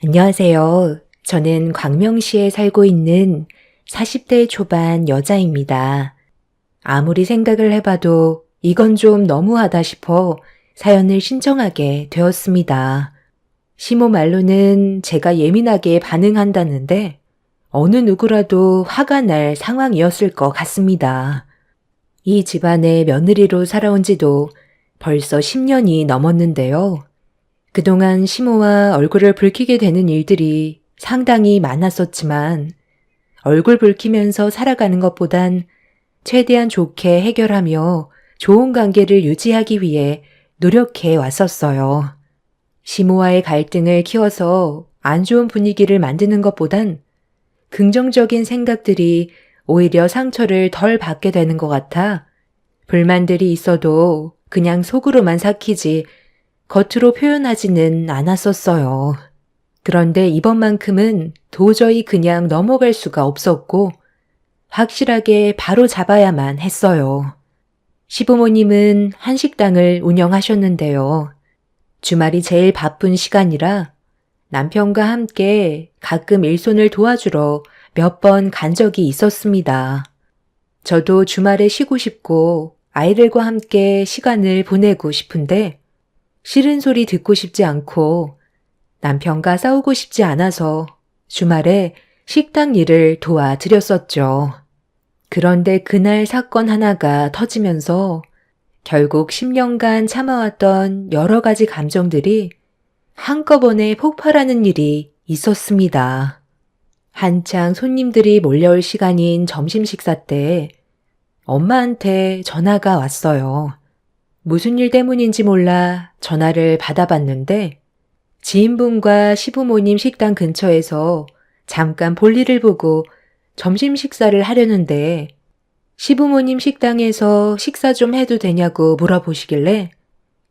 안녕하세요. 저는 광명시에 살고 있는 40대 초반 여자입니다. 아무리 생각을 해봐도 이건 좀 너무하다 싶어 사연을 신청하게 되었습니다. 시모 말로는 제가 예민하게 반응한다는데 어느 누구라도 화가 날 상황이었을 것 같습니다. 이 집안의 며느리로 살아온 지도 벌써 10년이 넘었는데요. 그동안 시모와 얼굴을 붉히게 되는 일들이 상당히 많았었지만 얼굴 붉히면서 살아가는 것보단 최대한 좋게 해결하며 좋은 관계를 유지하기 위해 노력해 왔었어요. 시모와의 갈등을 키워서 안 좋은 분위기를 만드는 것보단 긍정적인 생각들이 오히려 상처를 덜 받게 되는 것 같아 불만들이 있어도 그냥 속으로만 삭히지 겉으로 표현하지는 않았었어요. 그런데 이번만큼은 도저히 그냥 넘어갈 수가 없었고 확실하게 바로 잡아야만 했어요. 시부모님은 한식당을 운영하셨는데요. 주말이 제일 바쁜 시간이라 남편과 함께 가끔 일손을 도와주러 몇 번 간 적이 있었습니다. 저도 주말에 쉬고 싶고 아이들과 함께 시간을 보내고 싶은데 싫은 소리 듣고 싶지 않고 남편과 싸우고 싶지 않아서 주말에 식당 일을 도와드렸었죠. 그런데 그날 사건 하나가 터지면서 결국 10년간 참아왔던 여러 가지 감정들이 한꺼번에 폭발하는 일이 있었습니다. 한창 손님들이 몰려올 시간인 점심 식사 때 엄마한테 전화가 왔어요. 무슨 일 때문인지 몰라 전화를 받아봤는데 지인분과 시부모님 식당 근처에서 잠깐 볼일을 보고 점심 식사를 하려는데 시부모님 식당에서 식사 좀 해도 되냐고 물어보시길래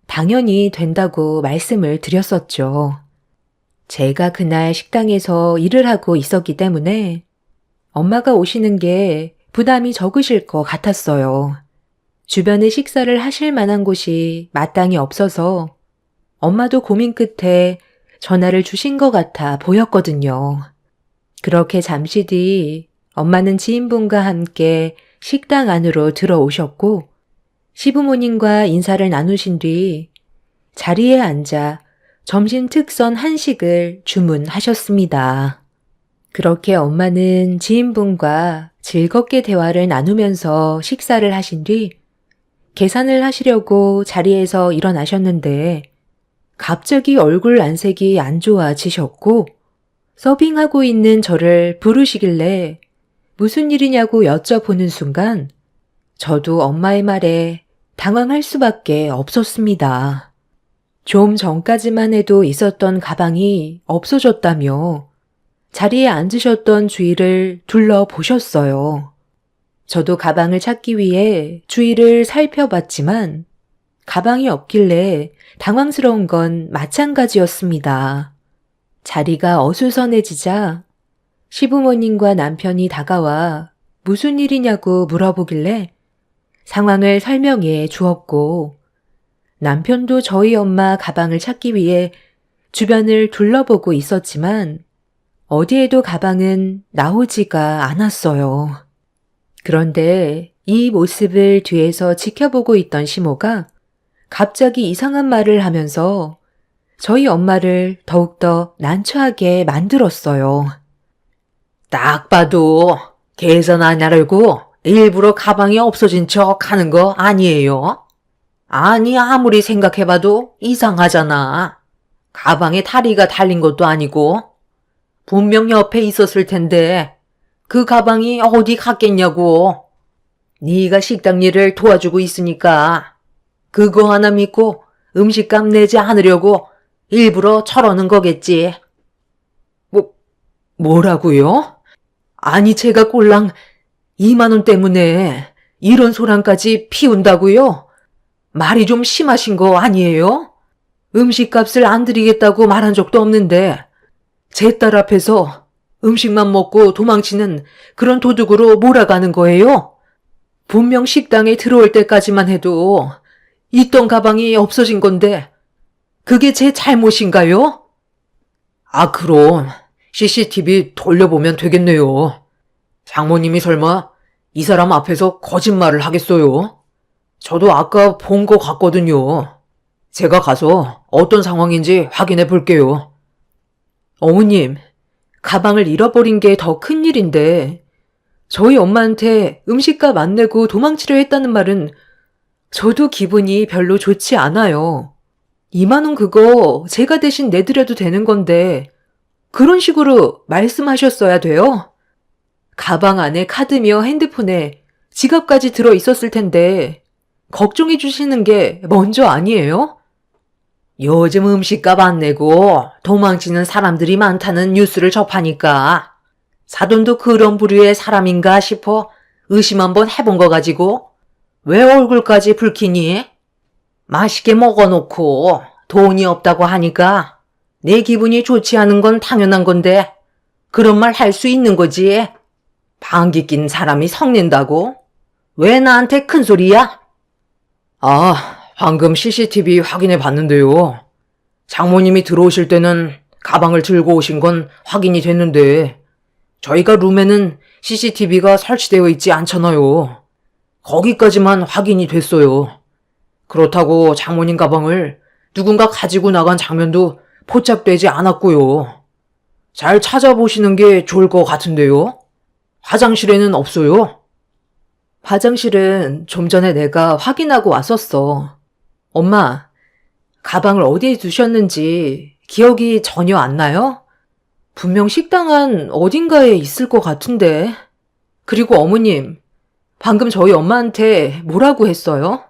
당연히 된다고 말씀을 드렸었죠. 제가 그날 식당에서 일을 하고 있었기 때문에 엄마가 오시는 게 부담이 적으실 것 같았어요. 주변에 식사를 하실 만한 곳이 마땅히 없어서 엄마도 고민 끝에 전화를 주신 것 같아 보였거든요. 그렇게 잠시 뒤 엄마는 지인분과 함께 식당 안으로 들어오셨고 시부모님과 인사를 나누신 뒤 자리에 앉아 점심 특선 한식을 주문하셨습니다. 그렇게 엄마는 지인분과 즐겁게 대화를 나누면서 식사를 하신 뒤 계산을 하시려고 자리에서 일어나셨는데 갑자기 얼굴 안색이 안 좋아지셨고 서빙하고 있는 저를 부르시길래 무슨 일이냐고 여쭤보는 순간 저도 엄마의 말에 당황할 수밖에 없었습니다. 좀 전까지만 해도 있었던 가방이 없어졌다며 자리에 앉으셨던 주위를 둘러보셨어요. 저도 가방을 찾기 위해 주위를 살펴봤지만 가방이 없길래 당황스러운 건 마찬가지였습니다. 자리가 어수선해지자 시부모님과 남편이 다가와 무슨 일이냐고 물어보길래 상황을 설명해 주었고 남편도 저희 엄마 가방을 찾기 위해 주변을 둘러보고 있었지만 어디에도 가방은 나오지가 않았어요. 그런데 이 모습을 뒤에서 지켜보고 있던 시모가 갑자기 이상한 말을 하면서 저희 엄마를 더욱더 난처하게 만들었어요. 딱 봐도 계산 안 하려고 일부러 가방이 없어진 척 하는 거 아니에요? 아니, 아무리 생각해봐도 이상하잖아. 가방에 다리가 달린 것도 아니고 분명 옆에 있었을 텐데 그 가방이 어디 갔겠냐고. 네가 식당 일을 도와주고 있으니까 그거 하나 믿고 음식값 내지 않으려고 일부러 저러는 거겠지. 뭐라고요? 아니, 제가 꼴랑 2만 원 때문에 이런 소란까지 피운다고요? 말이 좀 심하신 거 아니에요? 음식값을 안 드리겠다고 말한 적도 없는데 제 딸 앞에서 음식만 먹고 도망치는 그런 도둑으로 몰아가는 거예요? 분명 식당에 들어올 때까지만 해도 있던 가방이 없어진 건데 그게 제 잘못인가요? 아, 그럼 CCTV 돌려보면 되겠네요. 장모님이 설마 이 사람 앞에서 거짓말을 하겠어요? 저도 아까 본 거 같거든요. 제가 가서 어떤 상황인지 확인해 볼게요. 어머님, 가방을 잃어버린 게 더 큰일인데 저희 엄마한테 음식값 안 내고 도망치려 했다는 말은 저도 기분이 별로 좋지 않아요. 2만 원 그거 제가 대신 내드려도 되는 건데 그런 식으로 말씀하셨어야 돼요? 가방 안에 카드며 핸드폰에 지갑까지 들어 있었을 텐데 걱정해 주시는 게 먼저 아니에요? 요즘 음식값 안 내고 도망치는 사람들이 많다는 뉴스를 접하니까 사돈도 그런 부류의 사람인가 싶어 의심 한번 해본 거 가지고 왜 얼굴까지 붉히니? 맛있게 먹어놓고 돈이 없다고 하니까 내 기분이 좋지 않은 건 당연한 건데 그런 말 할 수 있는 거지. 방귀 낀 사람이 성낸다고? 왜 나한테 큰 소리야? 아, 방금 CCTV 확인해 봤는데요. 장모님이 들어오실 때는 가방을 들고 오신 건 확인이 됐는데 저희가 룸에는 CCTV가 설치되어 있지 않잖아요. 거기까지만 확인이 됐어요. 그렇다고 장모님 가방을 누군가 가지고 나간 장면도 포착되지 않았고요. 잘 찾아보시는 게 좋을 것 같은데요. 화장실에는 없어요. 화장실은 좀 전에 내가 확인하고 왔었어. 엄마, 가방을 어디에 두셨는지 기억이 전혀 안 나요? 분명 식당 안 어딘가에 있을 것 같은데. 그리고 어머님, 방금 저희 엄마한테 뭐라고 했어요?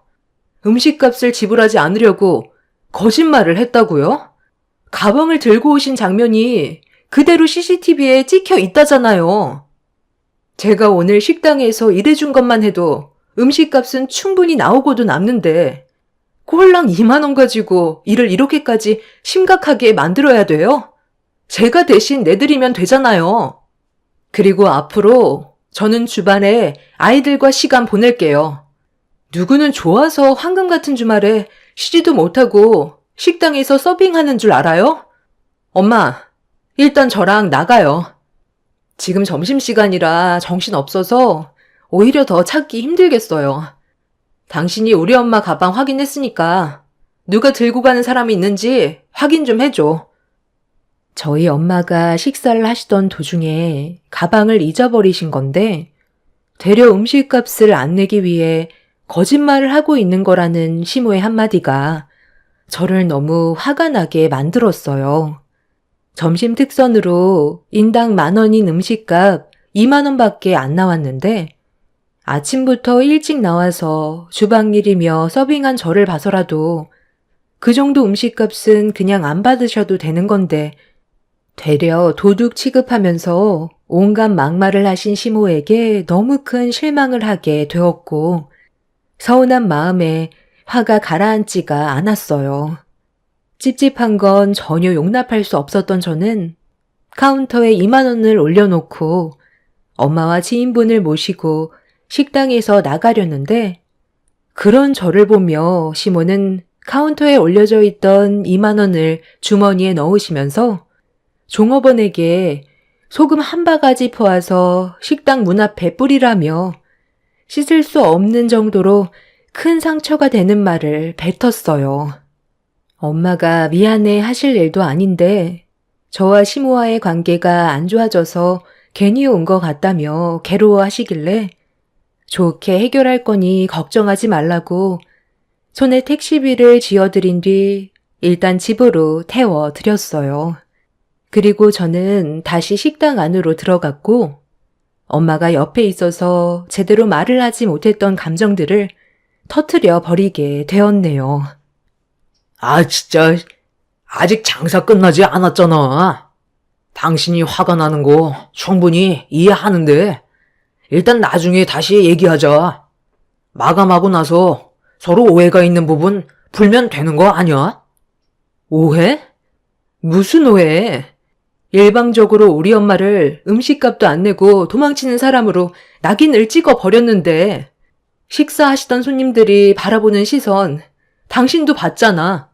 음식값을 지불하지 않으려고 거짓말을 했다고요? 가방을 들고 오신 장면이 그대로 CCTV에 찍혀 있다잖아요. 제가 오늘 식당에서 일해준 것만 해도 음식값은 충분히 나오고도 남는데 꼴랑 2만 원 가지고 일을 이렇게까지 심각하게 만들어야 돼요? 제가 대신 내드리면 되잖아요. 그리고 앞으로 저는 주말에 아이들과 시간 보낼게요. 누구는 좋아서 황금 같은 주말에 쉬지도 못하고 식당에서 서빙하는 줄 알아요? 엄마, 일단 저랑 나가요. 지금 점심시간이라 정신없어서 오히려 더 찾기 힘들겠어요. 당신이 우리 엄마 가방 확인했으니까 누가 들고 가는 사람이 있는지 확인 좀 해줘. 저희 엄마가 식사를 하시던 도중에 가방을 잊어버리신 건데 되려 음식값을 안 내기 위해 거짓말을 하고 있는 거라는 시모의 한마디가 저를 너무 화가 나게 만들었어요. 점심 특선으로 인당 10,000원인 음식값 2만 원밖에 안 나왔는데 아침부터 일찍 나와서 주방일이며 서빙한 저를 봐서라도 그 정도 음식값은 그냥 안 받으셔도 되는 건데 되려 도둑 취급하면서 온갖 막말을 하신 시모에게 너무 큰 실망을 하게 되었고 서운한 마음에 화가 가라앉지가 않았어요. 찝찝한 건 전혀 용납할 수 없었던 저는 카운터에 2만 원을 올려놓고 엄마와 지인분을 모시고 식당에서 나가려는데 그런 저를 보며 시모는 카운터에 올려져 있던 2만 원을 주머니에 넣으시면서 종업원에게 소금 한 바가지 퍼와서 식당 문 앞에 뿌리라며 씻을 수 없는 정도로 큰 상처가 되는 말을 뱉었어요. 엄마가 미안해 하실 일도 아닌데 저와 시모와의 관계가 안 좋아져서 괜히 온 것 같다며 괴로워하시길래 좋게 해결할 거니 걱정하지 말라고 손에 택시비를 쥐어드린 뒤 일단 집으로 태워드렸어요. 그리고 저는 다시 식당 안으로 들어갔고 엄마가 옆에 있어서 제대로 말을 하지 못했던 감정들을 터트려 버리게 되었네요. 아, 진짜 아직 장사 끝나지 않았잖아. 당신이 화가 나는 거 충분히 이해하는데 일단 나중에 다시 얘기하자. 마감하고 나서 서로 오해가 있는 부분 풀면 되는 거 아니야? 오해? 무슨 오해? 일방적으로 우리 엄마를 음식값도 안 내고 도망치는 사람으로 낙인을 찍어 버렸는데 식사하시던 손님들이 바라보는 시선 당신도 봤잖아.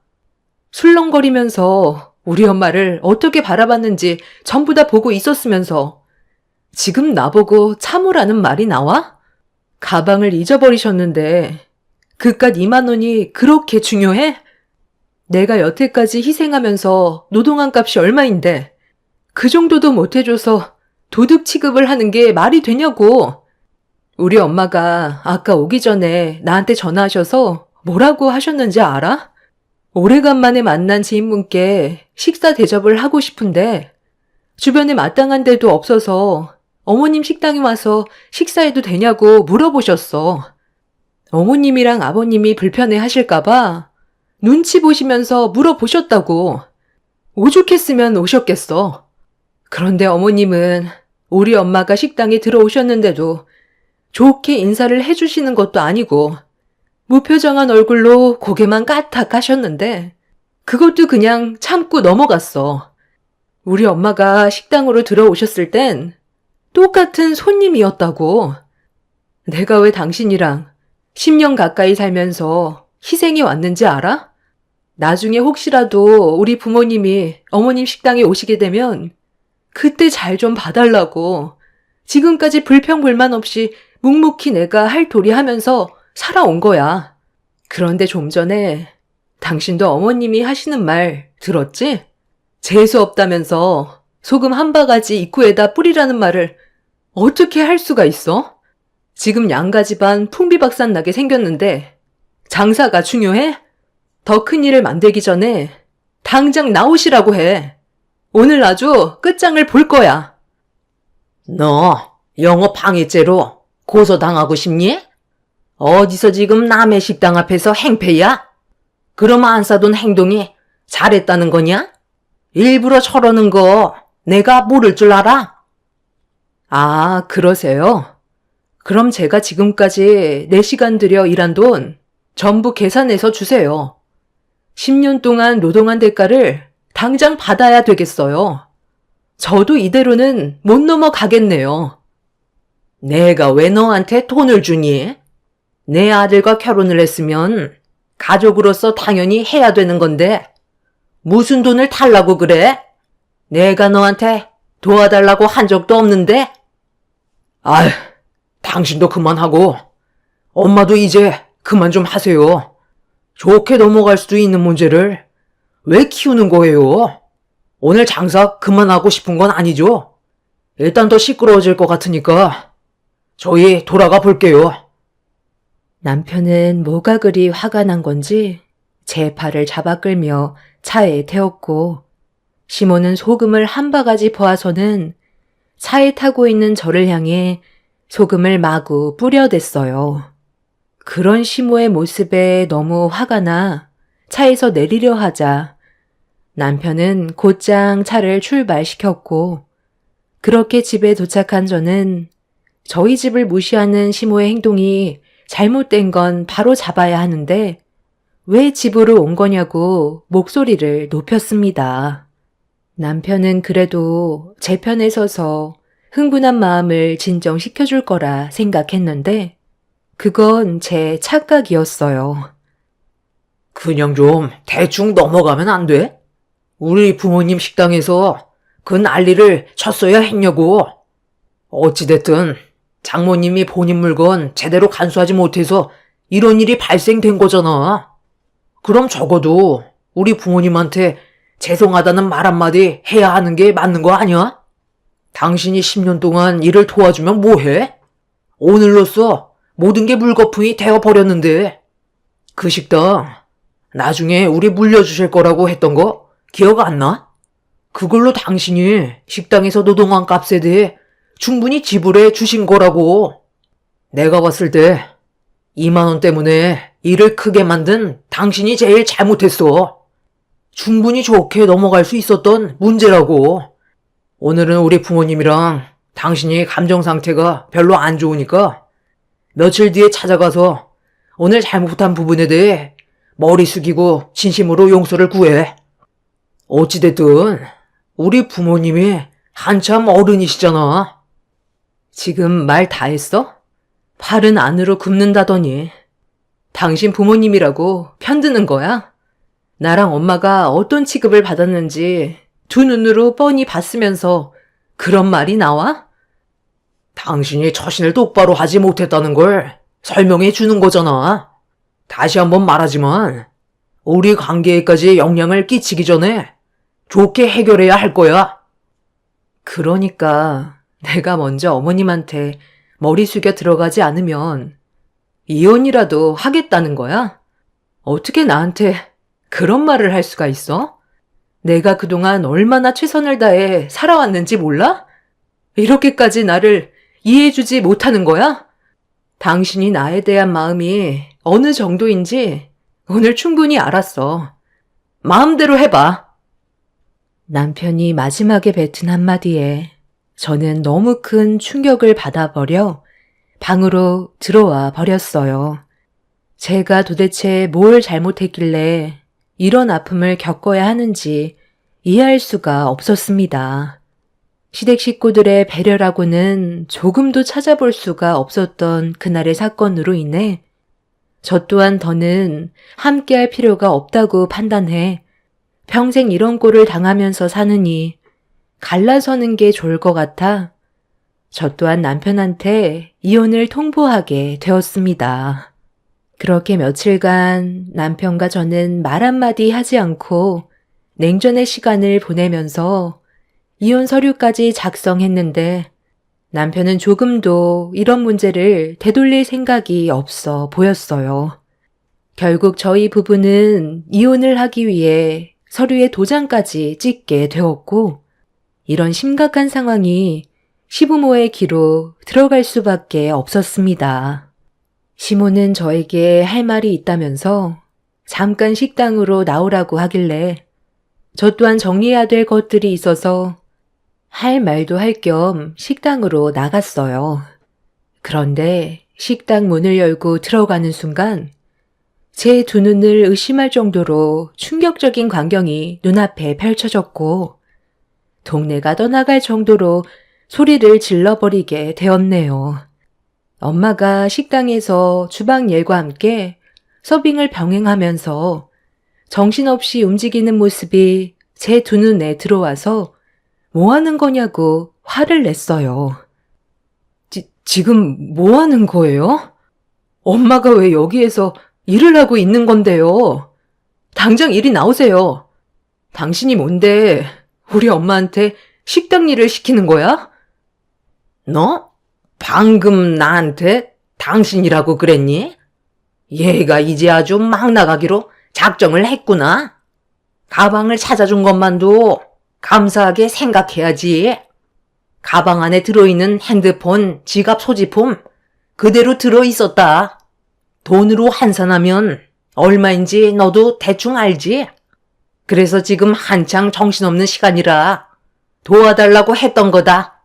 술렁거리면서 우리 엄마를 어떻게 바라봤는지 전부 다 보고 있었으면서 지금 나보고 참으라는 말이 나와? 가방을 잊어버리셨는데 그깟 2만 원이 그렇게 중요해? 내가 여태까지 희생하면서 노동한 값이 얼마인데 그 정도도 못 해줘서 도둑 취급을 하는 게 말이 되냐고. 우리 엄마가 아까 오기 전에 나한테 전화하셔서 뭐라고 하셨는지 알아? 오래간만에 만난 지인분께 식사 대접을 하고 싶은데 주변에 마땅한 데도 없어서 어머님 식당에 와서 식사해도 되냐고 물어보셨어. 어머님이랑 아버님이 불편해 하실까봐 눈치 보시면서 물어보셨다고. 오죽했으면 오셨겠어. 그런데 어머님은 우리 엄마가 식당에 들어오셨는데도 좋게 인사를 해주시는 것도 아니고 무표정한 얼굴로 고개만 까딱 하셨는데 그것도 그냥 참고 넘어갔어. 우리 엄마가 식당으로 들어오셨을 땐 똑같은 손님이었다고. 내가 왜 당신이랑 10년 가까이 살면서 희생이 왔는지 알아? 나중에 혹시라도 우리 부모님이 어머님 식당에 오시게 되면 그때 잘 좀 봐달라고. 지금까지 불평불만 없이 묵묵히 내가 할 도리 하면서 살아온 거야. 그런데 좀 전에 당신도 어머님이 하시는 말 들었지? 재수 없다면서 소금 한 바가지 입구에다 뿌리라는 말을 어떻게 할 수가 있어? 지금 양가 집안 풍비박산 나게 생겼는데 장사가 중요해? 더 큰 일을 만들기 전에 당장 나오시라고 해. 오늘 아주 끝장을 볼 거야. 너 영업 방해죄로 고소당하고 싶니? 어디서 지금 남의 식당 앞에서 행패야? 그럼 안 사돈 행동이 잘했다는 거냐? 일부러 저러는 거 내가 모를 줄 알아? 아, 그러세요? 그럼 제가 지금까지 4시간 들여 일한 돈 전부 계산해서 주세요. 10년 동안 노동한 대가를 당장 받아야 되겠어요. 저도 이대로는 못 넘어가겠네요. 내가 왜 너한테 돈을 주니? 내 아들과 결혼을 했으면 가족으로서 당연히 해야 되는 건데 무슨 돈을 달라고 그래? 내가 너한테 도와달라고 한 적도 없는데? 아휴, 당신도 그만하고 엄마도 이제 그만 좀 하세요. 좋게 넘어갈 수도 있는 문제를 왜 키우는 거예요? 오늘 장사 그만하고 싶은 건 아니죠? 일단 더 시끄러워질 것 같으니까 저희 돌아가 볼게요. 남편은 뭐가 그리 화가 난 건지 제 팔을 잡아 끌며 차에 태웠고 시모는 소금을 한 바가지 퍼와서는 차에 타고 있는 저를 향해 소금을 마구 뿌려댔어요. 그런 시모의 모습에 너무 화가 나 차에서 내리려 하자 남편은 곧장 차를 출발시켰고 그렇게 집에 도착한 저는 저희 집을 무시하는 시모의 행동이 잘못된 건 바로 잡아야 하는데 왜 집으로 온 거냐고 목소리를 높였습니다. 남편은 그래도 제 편에 서서 흥분한 마음을 진정시켜줄 거라 생각했는데 그건 제 착각이었어요. 그냥 좀 대충 넘어가면 안 돼? 우리 부모님 식당에서 그 난리를 쳤어야 했냐고. 어찌됐든 장모님이 본인 물건 제대로 간수하지 못해서 이런 일이 발생된 거잖아. 그럼 적어도 우리 부모님한테 죄송하다는 말 한마디 해야 하는 게 맞는 거 아니야? 당신이 10년 동안 일을 도와주면 뭐해? 오늘로써 모든 게 물거품이 되어버렸는데 그 식당 나중에 우리 물려주실 거라고 했던 거 기억 안 나? 그걸로 당신이 식당에서 노동한 값에 대해 충분히 지불해 주신 거라고. 내가 봤을 때 2만 원 때문에 일을 크게 만든 당신이 제일 잘못했어. 충분히 좋게 넘어갈 수 있었던 문제라고. 오늘은 우리 부모님이랑 당신이 감정 상태가 별로 안 좋으니까 며칠 뒤에 찾아가서 오늘 잘못한 부분에 대해 머리 숙이고 진심으로 용서를 구해. 어찌됐든 우리 부모님이 한참 어른이시잖아. 지금 말 다 했어? 팔은 안으로 굽는다더니 당신 부모님이라고 편드는 거야? 나랑 엄마가 어떤 취급을 받았는지 두 눈으로 뻔히 봤으면서 그런 말이 나와? 당신이 처신을 똑바로 하지 못했다는 걸 설명해 주는 거잖아. 다시 한번 말하지만 우리 관계에까지 영향을 끼치기 전에 좋게 해결해야 할 거야. 그러니까 내가 먼저 어머님한테 머리 숙여 들어가지 않으면 이혼이라도 하겠다는 거야? 어떻게 나한테 그런 말을 할 수가 있어? 내가 그동안 얼마나 최선을 다해 살아왔는지 몰라? 이렇게까지 나를 이해해주지 못하는 거야? 당신이 나에 대한 마음이 어느 정도인지 오늘 충분히 알았어. 마음대로 해봐. 남편이 마지막에 뱉은 한마디에 저는 너무 큰 충격을 받아버려 방으로 들어와 버렸어요. 제가 도대체 뭘 잘못했길래 이런 아픔을 겪어야 하는지 이해할 수가 없었습니다. 시댁 식구들의 배려라고는 조금도 찾아볼 수가 없었던 그날의 사건으로 인해 저 또한 더는 함께할 필요가 없다고 판단해 평생 이런 꼴을 당하면서 사느니 갈라서는 게 좋을 것 같아 저 또한 남편한테 이혼을 통보하게 되었습니다. 그렇게 며칠간 남편과 저는 말 한마디 하지 않고 냉전의 시간을 보내면서 이혼 서류까지 작성했는데 남편은 조금도 이런 문제를 되돌릴 생각이 없어 보였어요. 결국 저희 부부는 이혼을 하기 위해 서류에 도장까지 찍게 되었고 이런 심각한 상황이 시부모의 귀로 들어갈 수밖에 없었습니다. 시모는 저에게 할 말이 있다면서 잠깐 식당으로 나오라고 하길래 저 또한 정리해야 될 것들이 있어서 할 말도 할 겸 식당으로 나갔어요. 그런데 식당 문을 열고 들어가는 순간 제 두 눈을 의심할 정도로 충격적인 광경이 눈앞에 펼쳐졌고 동네가 떠나갈 정도로 소리를 질러버리게 되었네요. 엄마가 식당에서 주방 일과 함께 서빙을 병행하면서 정신없이 움직이는 모습이 제 두 눈에 들어와서 뭐 하는 거냐고 화를 냈어요. 지금 뭐 하는 거예요? 엄마가 왜 여기에서 일을 하고 있는 건데요? 당장 이리 나오세요. 당신이 뭔데 우리 엄마한테 식당 일을 시키는 거야? 너? 방금 나한테 당신이라고 그랬니? 얘가 이제 아주 막 나가기로 작정을 했구나. 가방을 찾아준 것만도 감사하게 생각해야지. 가방 안에 들어있는 핸드폰, 지갑 소지품 그대로 들어있었다. 돈으로 환산하면 얼마인지 너도 대충 알지? 그래서 지금 한창 정신없는 시간이라 도와달라고 했던 거다.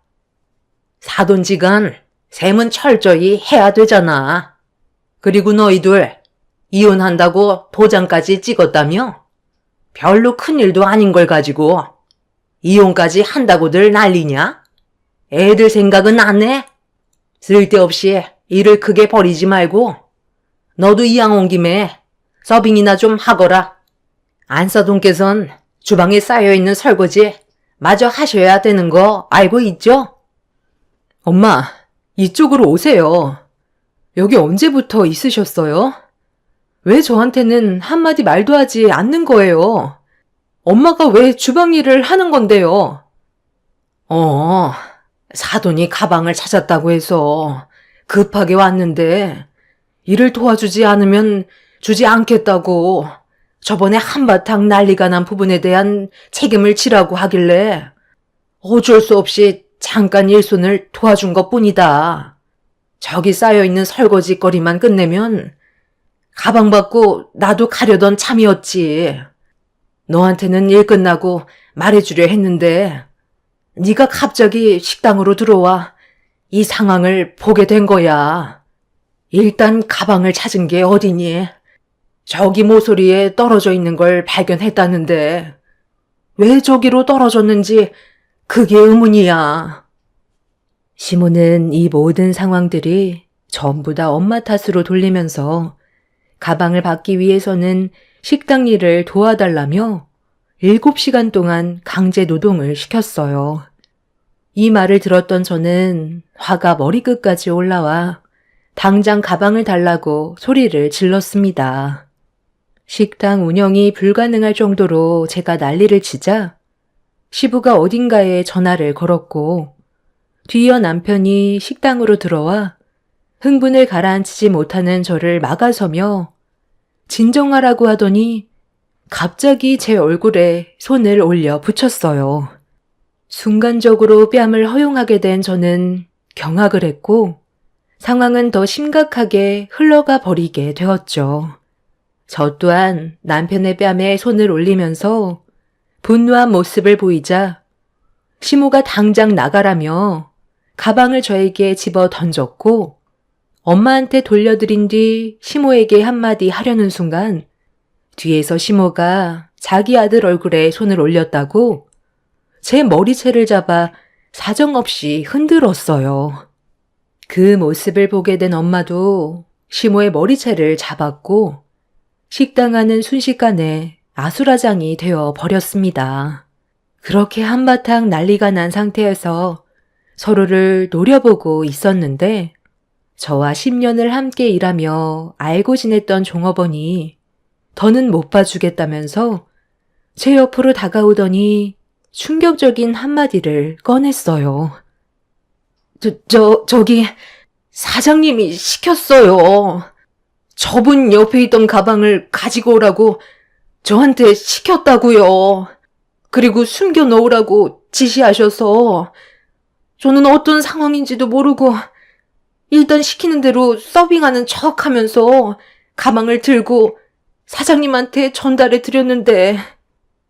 사돈지간 셈은 철저히 해야 되잖아. 그리고 너희들 이혼한다고 도장까지 찍었다며? 별로 큰일도 아닌 걸 가지고 이혼까지 한다고들 난리냐? 애들 생각은 안 해? 쓸데없이 일을 크게 벌이지 말고 너도 이왕 온 김에 서빙이나 좀 하거라. 안사돈께선 주방에 쌓여있는 설거지 마저 하셔야 되는 거 알고 있죠? 엄마, 이쪽으로 오세요. 여기 언제부터 있으셨어요? 왜 저한테는 한마디 말도 하지 않는 거예요? 엄마가 왜 주방 일을 하는 건데요? 사돈이 가방을 찾았다고 해서 급하게 왔는데 일을 도와주지 않으면 주지 않겠다고 저번에 한바탕 난리가 난 부분에 대한 책임을 지라고 하길래 어쩔 수 없이 잠깐 일손을 도와준 것뿐이다. 저기 쌓여있는 설거지거리만 끝내면 가방 받고 나도 가려던 참이었지. 너한테는 일 끝나고 말해주려 했는데 네가 갑자기 식당으로 들어와 이 상황을 보게 된 거야. 일단 가방을 찾은 게 어디니? 저기 모서리에 떨어져 있는 걸 발견했다는데 왜 저기로 떨어졌는지 그게 의문이야. 시모는 이 모든 상황들이 전부 다 엄마 탓으로 돌리면서 가방을 받기 위해서는 식당 일을 도와달라며 7시간 동안 강제 노동을 시켰어요. 이 말을 들었던 저는 화가 머리끝까지 올라와 당장 가방을 달라고 소리를 질렀습니다. 식당 운영이 불가능할 정도로 제가 난리를 치자 시부가 어딘가에 전화를 걸었고 뒤이어 남편이 식당으로 들어와 흥분을 가라앉히지 못하는 저를 막아서며 진정하라고 하더니 갑자기 제 얼굴에 손을 올려 붙였어요. 순간적으로 뺨을 허용하게 된 저는 경악을 했고 상황은 더 심각하게 흘러가 버리게 되었죠. 저 또한 남편의 뺨에 손을 올리면서 분노한 모습을 보이자 시모가 당장 나가라며 가방을 저에게 집어 던졌고 엄마한테 돌려드린 뒤 시모에게 한마디 하려는 순간 뒤에서 시모가 자기 아들 얼굴에 손을 올렸다고 제 머리채를 잡아 사정없이 흔들었어요. 그 모습을 보게 된 엄마도 시모의 머리채를 잡았고 식당 안은 순식간에 아수라장이 되어 버렸습니다. 그렇게 한바탕 난리가 난 상태에서 서로를 노려보고 있었는데 저와 10년을 함께 일하며 알고 지냈던 종업원이 더는 못 봐주겠다면서 제 옆으로 다가오더니 충격적인 한마디를 꺼냈어요. 저기 사장님이 시켰어요. 저분 옆에 있던 가방을 가지고 오라고 저한테 시켰다고요. 그리고 숨겨 놓으라고 지시하셔서 저는 어떤 상황인지도 모르고 일단 시키는 대로 서빙하는 척 하면서 가방을 들고 사장님한테 전달해 드렸는데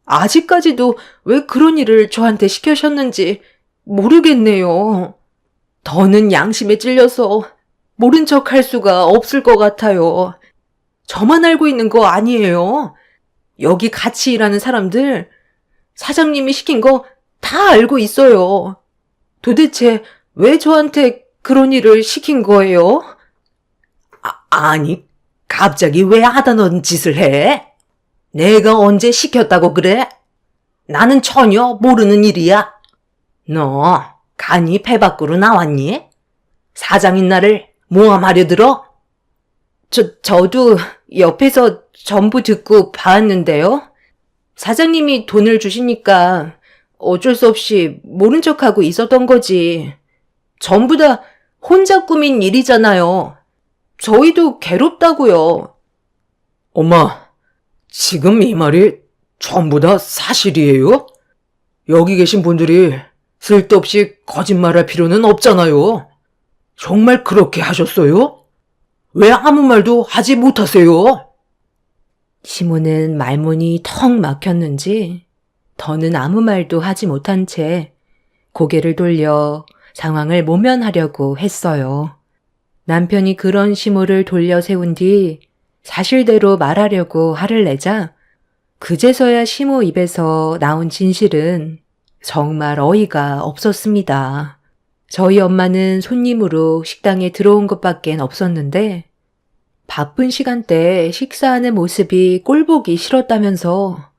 아직까지도 왜 그런 일을 저한테 시키셨는지 모르겠네요. 더는 양심에 찔려서 모른 척 할 수가 없을 것 같아요. 저만 알고 있는 거 아니에요. 여기 같이 일하는 사람들 사장님이 시킨 거 다 알고 있어요. 도대체 왜 저한테 그런 일을 시킨 거예요? 아니, 갑자기 왜 하다는 짓을 해? 내가 언제 시켰다고 그래? 나는 전혀 모르는 일이야. 너 간이 배 밖으로 나왔니? 사장인 나를 모함하려 들어? 저도 옆에서 전부 듣고 봤는데요. 사장님이 돈을 주시니까 어쩔 수 없이 모른 척하고 있었던 거지. 전부 다 혼자 꾸민 일이잖아요. 저희도 괴롭다고요. 엄마, 지금 이 말이 전부 다 사실이에요? 여기 계신 분들이 쓸데없이 거짓말할 필요는 없잖아요. 정말 그렇게 하셨어요? 왜 아무 말도 하지 못하세요? 시모는 말문이 턱 막혔는지 더는 아무 말도 하지 못한 채 고개를 돌려 상황을 모면하려고 했어요. 남편이 그런 시모를 돌려 세운 뒤 사실대로 말하려고 화를 내자 그제서야 시모 입에서 나온 진실은 정말 어이가 없었습니다. 저희 엄마는 손님으로 식당에 들어온 것밖엔 없었는데 바쁜 시간대에 식사하는 모습이 꼴보기 싫었다면서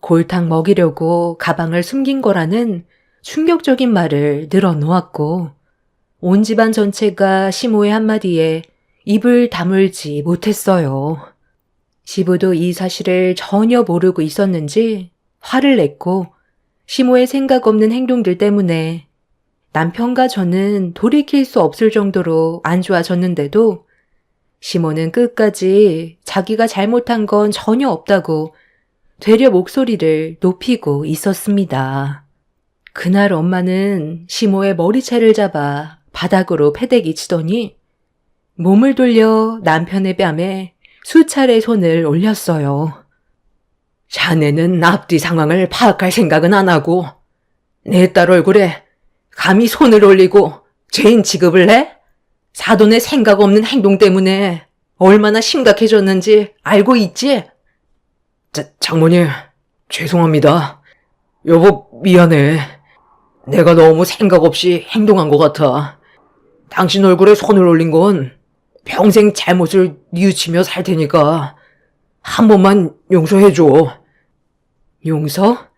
골탕 먹이려고 가방을 숨긴 거라는 충격적인 말을 늘어놓았고 온 집안 전체가 시모의 한마디에 입을 다물지 못했어요. 시부도 이 사실을 전혀 모르고 있었는지 화를 냈고 시모의 생각 없는 행동들 때문에 남편과 저는 돌이킬 수 없을 정도로 안 좋아졌는데도 시모는 끝까지 자기가 잘못한 건 전혀 없다고 되려 목소리를 높이고 있었습니다. 그날 엄마는 시모의 머리채를 잡아 바닥으로 패대기 치더니 몸을 돌려 남편의 뺨에 수차례 손을 올렸어요. 자네는 앞뒤 상황을 파악할 생각은 안 하고 내 딸 얼굴에 감히 손을 올리고 죄인 취급을 해? 사돈의 생각 없는 행동 때문에 얼마나 심각해졌는지 알고 있지? 장모님, 죄송합니다. 여보, 미안해. 내가 너무 생각 없이 행동한 것 같아. 당신 얼굴에 손을 올린 건 평생 잘못을 뉘우치며 살 테니까 한 번만 용서해줘. 용서?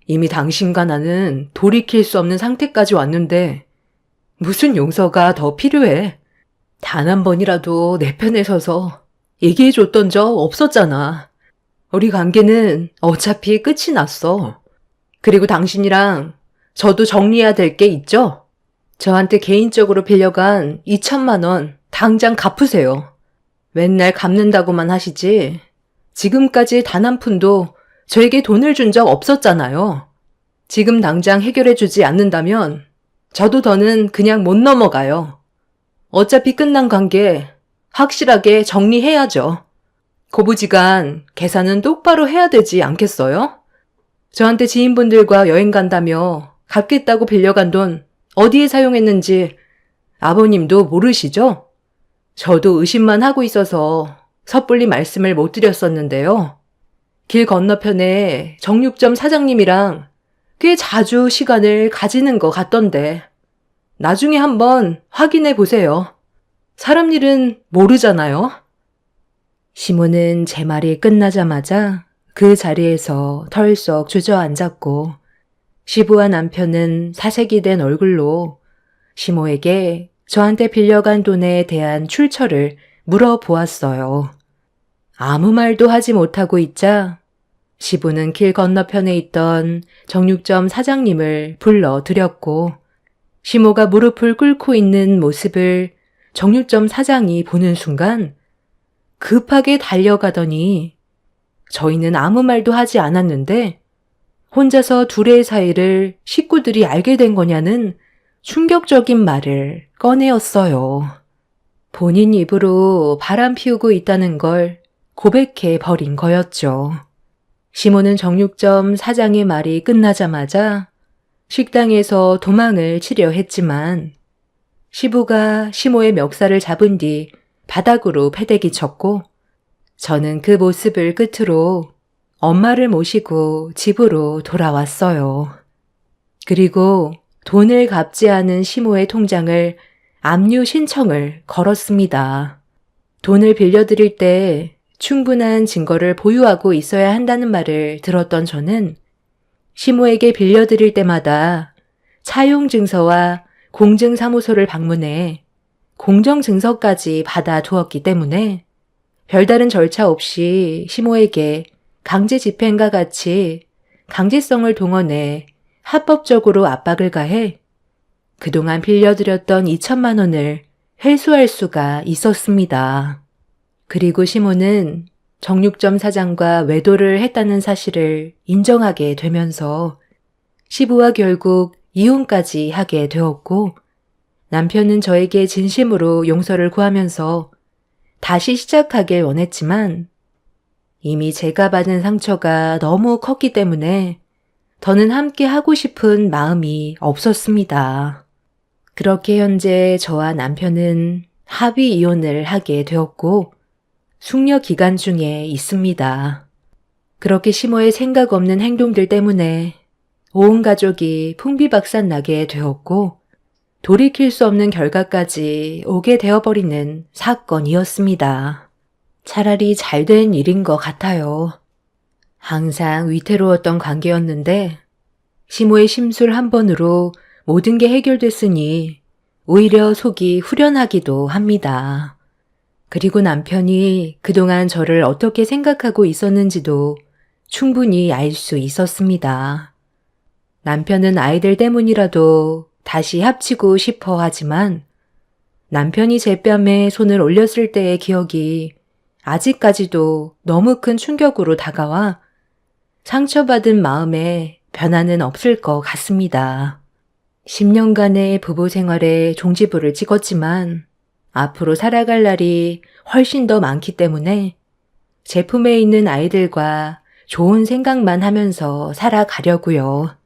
이미 당신과 나는 돌이킬 수 없는 상태까지 왔는데 무슨 용서가 더 필요해? 단 한 번이라도 내 편에 서서 얘기해줬던 적 없었잖아. 우리 관계는 어차피 끝이 났어. 그리고 당신이랑 저도 정리해야 될 게 있죠? 저한테 개인적으로 빌려간 2천만 원 당장 갚으세요. 맨날 갚는다고만 하시지 지금까지 단 한 푼도 저에게 돈을 준 적 없었잖아요. 지금 당장 해결해주지 않는다면 저도 더는 그냥 못 넘어가요. 어차피 끝난 관계 확실하게 정리해야죠. 고부지간 계산은 똑바로 해야 되지 않겠어요? 저한테 지인분들과 여행 간다며 갚겠다고 빌려간 돈 어디에 사용했는지 아버님도 모르시죠? 저도 의심만 하고 있어서 섣불리 말씀을 못 드렸었는데요. 길 건너편에 정육점 사장님이랑 꽤 자주 시간을 가지는 것 같던데 나중에 한번 확인해 보세요. 사람 일은 모르잖아요. 시모는 제 말이 끝나자마자 그 자리에서 털썩 주저앉았고 시부와 남편은 사색이 된 얼굴로 시모에게 저한테 빌려간 돈에 대한 출처를 물어보았어요. 아무 말도 하지 못하고 있자 시부는 길 건너편에 있던 정육점 사장님을 불러들였고 시모가 무릎을 꿇고 있는 모습을 정육점 사장이 보는 순간 급하게 달려가더니 저희는 아무 말도 하지 않았는데 혼자서 둘의 사이를 식구들이 알게 된 거냐는 충격적인 말을 꺼내었어요. 본인 입으로 바람 피우고 있다는 걸 고백해 버린 거였죠. 시모는 정육점 사장의 말이 끝나자마자 식당에서 도망을 치려 했지만 시부가 시모의 멱살을 잡은 뒤 바닥으로 패대기 쳤고 저는 그 모습을 끝으로 엄마를 모시고 집으로 돌아왔어요. 그리고 돈을 갚지 않은 시모의 통장을 압류 신청을 걸었습니다. 돈을 빌려드릴 때 충분한 증거를 보유하고 있어야 한다는 말을 들었던 저는 시모에게 빌려드릴 때마다 차용증서와 공증사무소를 방문해 공정증서까지 받아두었기 때문에 별다른 절차 없이 시모에게 강제집행과 같이 강제성을 동원해 합법적으로 압박을 가해 그동안 빌려드렸던 2천만 원을 회수할 수가 있었습니다. 그리고 시모는 정육점 사장과 외도를 했다는 사실을 인정하게 되면서 시부와 결국 이혼까지 하게 되었고 남편은 저에게 진심으로 용서를 구하면서 다시 시작하길 원했지만 이미 제가 받은 상처가 너무 컸기 때문에 더는 함께 하고 싶은 마음이 없었습니다. 그렇게 현재 저와 남편은 합의 이혼을 하게 되었고 숙려 기간 중에 있습니다. 그렇게 시모의 생각 없는 행동들 때문에 온 가족이 풍비박산 나게 되었고 돌이킬 수 없는 결과까지 오게 되어버리는 사건이었습니다. 차라리 잘된 일인 것 같아요. 항상 위태로웠던 관계였는데 시모의 심술 한 번으로 모든 게 해결됐으니 오히려 속이 후련하기도 합니다. 그리고 남편이 그동안 저를 어떻게 생각하고 있었는지도 충분히 알 수 있었습니다. 남편은 아이들 때문이라도 다시 합치고 싶어 하지만 남편이 제 뺨에 손을 올렸을 때의 기억이 아직까지도 너무 큰 충격으로 다가와 상처받은 마음에 변화는 없을 것 같습니다. 10년간의 부부 생활에 종지부를 찍었지만 앞으로 살아갈 날이 훨씬 더 많기 때문에 제 품에 있는 아이들과 좋은 생각만 하면서 살아가려고요.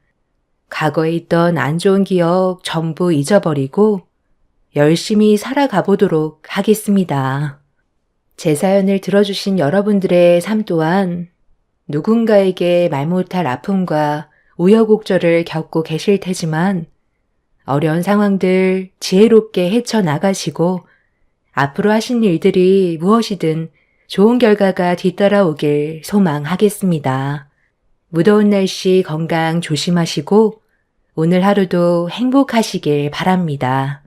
과거에 있던 안 좋은 기억 전부 잊어버리고 열심히 살아가 보도록 하겠습니다. 제 사연을 들어주신 여러분들의 삶 또한 누군가에게 말 못할 아픔과 우여곡절을 겪고 계실 테지만 어려운 상황들 지혜롭게 헤쳐나가시고 앞으로 하신 일들이 무엇이든 좋은 결과가 뒤따라오길 소망하겠습니다. 무더운 날씨 건강 조심하시고 오늘 하루도 행복하시길 바랍니다.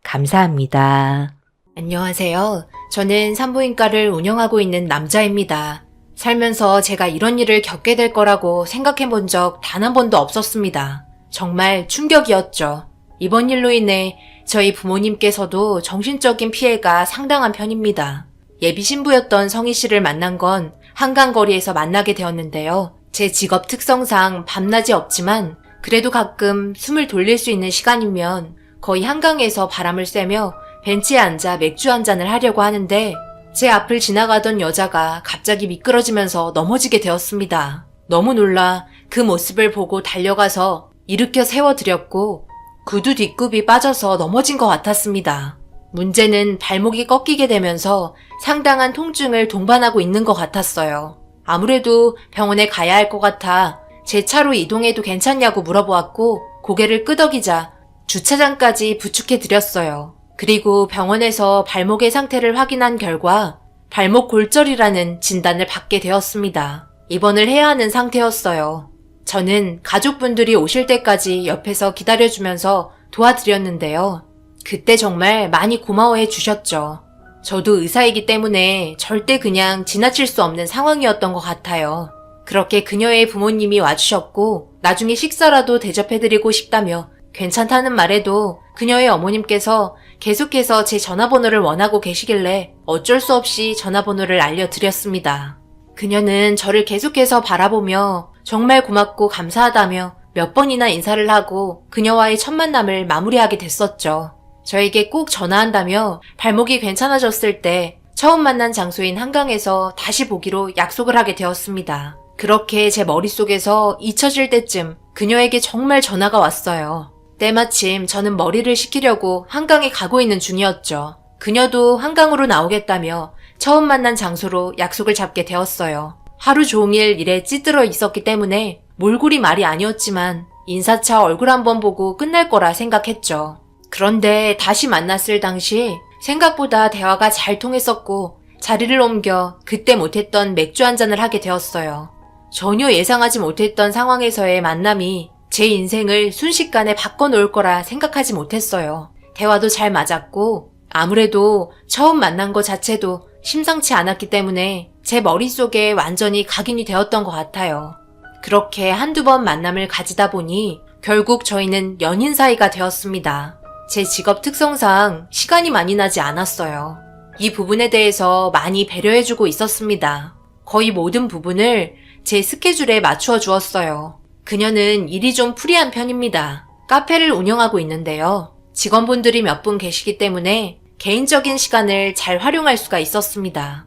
감사합니다. 안녕하세요. 저는 산부인과를 운영하고 있는 남자입니다. 살면서 제가 이런 일을 겪게 될 거라고 생각해 본 적 단 한 번도 없었습니다. 정말 충격이었죠. 이번 일로 인해 저희 부모님께서도 정신적인 피해가 상당한 편입니다. 예비 신부였던 성희 씨를 만난 건 한강거리에서 만나게 되었는데요. 제 직업 특성상 밤낮이 없지만 그래도 가끔 숨을 돌릴 수 있는 시간이면 거의 한강에서 바람을 쐬며 벤치에 앉아 맥주 한 잔을 하려고 하는데 제 앞을 지나가던 여자가 갑자기 미끄러지면서 넘어지게 되었습니다. 너무 놀라 그 모습을 보고 달려가서 일으켜 세워드렸고 구두 뒷굽이 빠져서 넘어진 것 같았습니다. 문제는 발목이 꺾이게 되면서 상당한 통증을 동반하고 있는 것 같았어요. 아무래도 병원에 가야 할 것 같아 제 차로 이동해도 괜찮냐고 물어보았고 고개를 끄덕이자 주차장까지 부축해 드렸어요. 그리고 병원에서 발목의 상태를 확인한 결과 발목 골절이라는 진단을 받게 되었습니다. 입원을 해야 하는 상태였어요. 저는 가족분들이 오실 때까지 옆에서 기다려주면서 도와드렸는데요. 그때 정말 많이 고마워해 주셨죠. 저도 의사이기 때문에 절대 그냥 지나칠 수 없는 상황이었던 것 같아요. 그렇게 그녀의 부모님이 와주셨고 나중에 식사라도 대접해드리고 싶다며 괜찮다는 말에도 그녀의 어머님께서 계속해서 제 전화번호를 원하고 계시길래 어쩔 수 없이 전화번호를 알려드렸습니다. 그녀는 저를 계속해서 바라보며 정말 고맙고 감사하다며 몇 번이나 인사를 하고 그녀와의 첫 만남을 마무리하게 됐었죠. 저에게 꼭 전화한다며 발목이 괜찮아졌을 때 처음 만난 장소인 한강에서 다시 보기로 약속을 하게 되었습니다. 그렇게 제 머릿속에서 잊혀질 때쯤 그녀에게 정말 전화가 왔어요. 때마침 저는 머리를 식히려고 한강에 가고 있는 중이었죠. 그녀도 한강으로 나오겠다며 처음 만난 장소로 약속을 잡게 되었어요. 하루 종일 일에 찌들어 있었기 때문에 몰골이 말이 아니었지만 인사차 얼굴 한번 보고 끝날 거라 생각했죠. 그런데 다시 만났을 당시 생각보다 대화가 잘 통했었고 자리를 옮겨 그때 못했던 맥주 한 잔을 하게 되었어요. 전혀 예상하지 못했던 상황에서의 만남이 제 인생을 순식간에 바꿔놓을 거라 생각하지 못했어요. 대화도 잘 맞았고 아무래도 처음 만난 것 자체도 심상치 않았기 때문에 제 머릿속에 완전히 각인이 되었던 것 같아요. 그렇게 한두 번 만남을 가지다 보니 결국 저희는 연인 사이가 되었습니다. 제 직업 특성상 시간이 많이 나지 않았어요. 이 부분에 대해서 많이 배려해주고 있었습니다. 거의 모든 부분을 제 스케줄에 맞추어 주었어요. 그녀는 일이 좀 프리한 편입니다. 카페를 운영하고 있는데요. 직원분들이 몇 분 계시기 때문에 개인적인 시간을 잘 활용할 수가 있었습니다.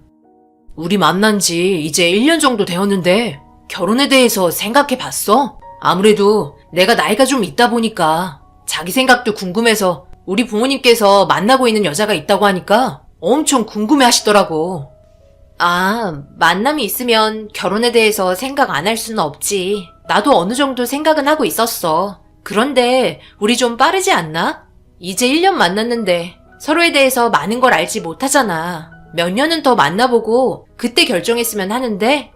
우리 만난 지 이제 1년 정도 되었는데 결혼에 대해서 생각해 봤어? 아무래도 내가 나이가 좀 있다 보니까 자기 생각도 궁금해서 우리 부모님께서 만나고 있는 여자가 있다고 하니까 엄청 궁금해 하시더라고. 아, 만남이 있으면 결혼에 대해서 생각 안 할 수는 없지. 나도 어느 정도 생각은 하고 있었어. 그런데 우리 좀 빠르지 않나? 이제 1년 만났는데 서로에 대해서 많은 걸 알지 못하잖아. 몇 년은 더 만나보고 그때 결정했으면 하는데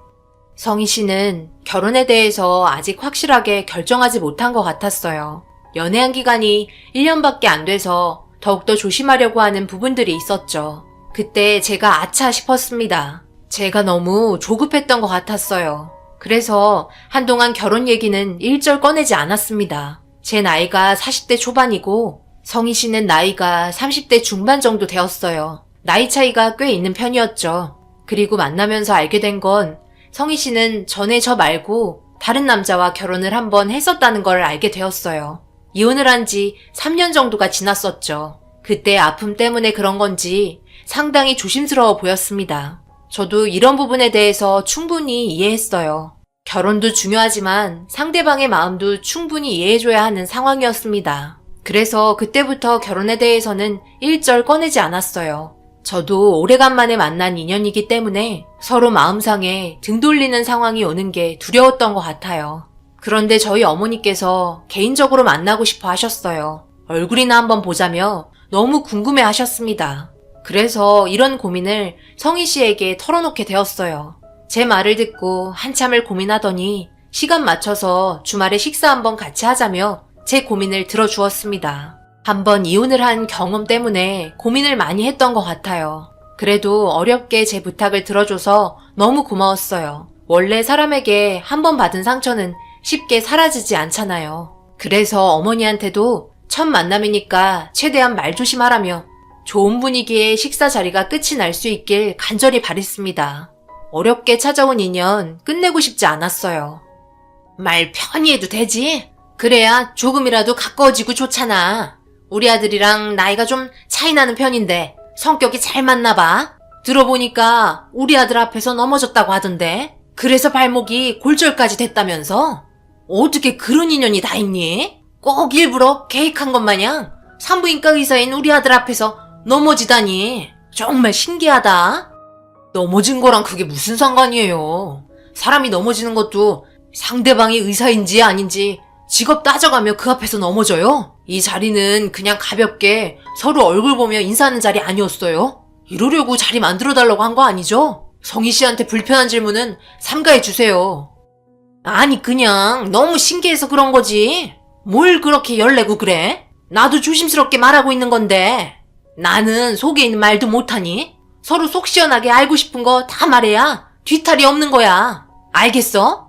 성희 씨는 결혼에 대해서 아직 확실하게 결정하지 못한 것 같았어요. 연애한 기간이 1년밖에 안 돼서 더욱더 조심하려고 하는 부분들이 있었죠. 그때 제가 아차 싶었습니다. 제가 너무 조급했던 것 같았어요. 그래서 한동안 결혼 얘기는 일절 꺼내지 않았습니다. 제 나이가 40대 초반이고 성희 씨는 나이가 30대 중반 정도 되었어요. 나이 차이가 꽤 있는 편이었죠. 그리고 만나면서 알게 된 건 성희 씨는 전에 저 말고 다른 남자와 결혼을 한번 했었다는 걸 알게 되었어요. 이혼을 한 지 3년 정도가 지났었죠. 그때 아픔 때문에 그런 건지 상당히 조심스러워 보였습니다. 저도 이런 부분에 대해서 충분히 이해했어요. 결혼도 중요하지만 상대방의 마음도 충분히 이해해줘야 하는 상황이었습니다. 그래서 그때부터 결혼에 대해서는 일절 꺼내지 않았어요. 저도 오래간만에 만난 인연이기 때문에 서로 마음상에 등 돌리는 상황이 오는 게 두려웠던 것 같아요. 그런데 저희 어머니께서 개인적으로 만나고 싶어 하셨어요. 얼굴이나 한번 보자며 너무 궁금해 하셨습니다. 그래서 이런 고민을 성희 씨에게 털어놓게 되었어요. 제 말을 듣고 한참을 고민하더니 시간 맞춰서 주말에 식사 한번 같이 하자며 제 고민을 들어주었습니다. 한번 이혼을 한 경험 때문에 고민을 많이 했던 것 같아요. 그래도 어렵게 제 부탁을 들어줘서 너무 고마웠어요. 원래 사람에게 한 번 받은 상처는 쉽게 사라지지 않잖아요. 그래서 어머니한테도 첫 만남이니까 최대한 말 조심하라며 좋은 분위기의 식사 자리가 끝이 날 수 있길 간절히 바랬습니다. 어렵게 찾아온 인연 끝내고 싶지 않았어요. 말 편히 해도 되지? 그래야 조금이라도 가까워지고 좋잖아. 우리 아들이랑 나이가 좀 차이 나는 편인데 성격이 잘 맞나 봐. 들어보니까 우리 아들 앞에서 넘어졌다고 하던데. 그래서 발목이 골절까지 됐다면서? 어떻게 그런 인연이 다 있니? 꼭 일부러 계획한 것 마냥 산부인과 의사인 우리 아들 앞에서 넘어지다니. 정말 신기하다. 넘어진 거랑 그게 무슨 상관이에요. 사람이 넘어지는 것도 상대방이 의사인지 아닌지 직업 따져가며 그 앞에서 넘어져요? 이 자리는 그냥 가볍게 서로 얼굴 보며 인사하는 자리 아니었어요? 이러려고 자리 만들어달라고 한 거 아니죠? 성희 씨한테 불편한 질문은 삼가해 주세요. 아니 그냥 너무 신기해서 그런 거지. 뭘 그렇게 열내고 그래? 나도 조심스럽게 말하고 있는 건데. 나는 속에 있는 말도 못하니? 서로 속 시원하게 알고 싶은 거 다 말해야 뒤탈이 없는 거야. 알겠어?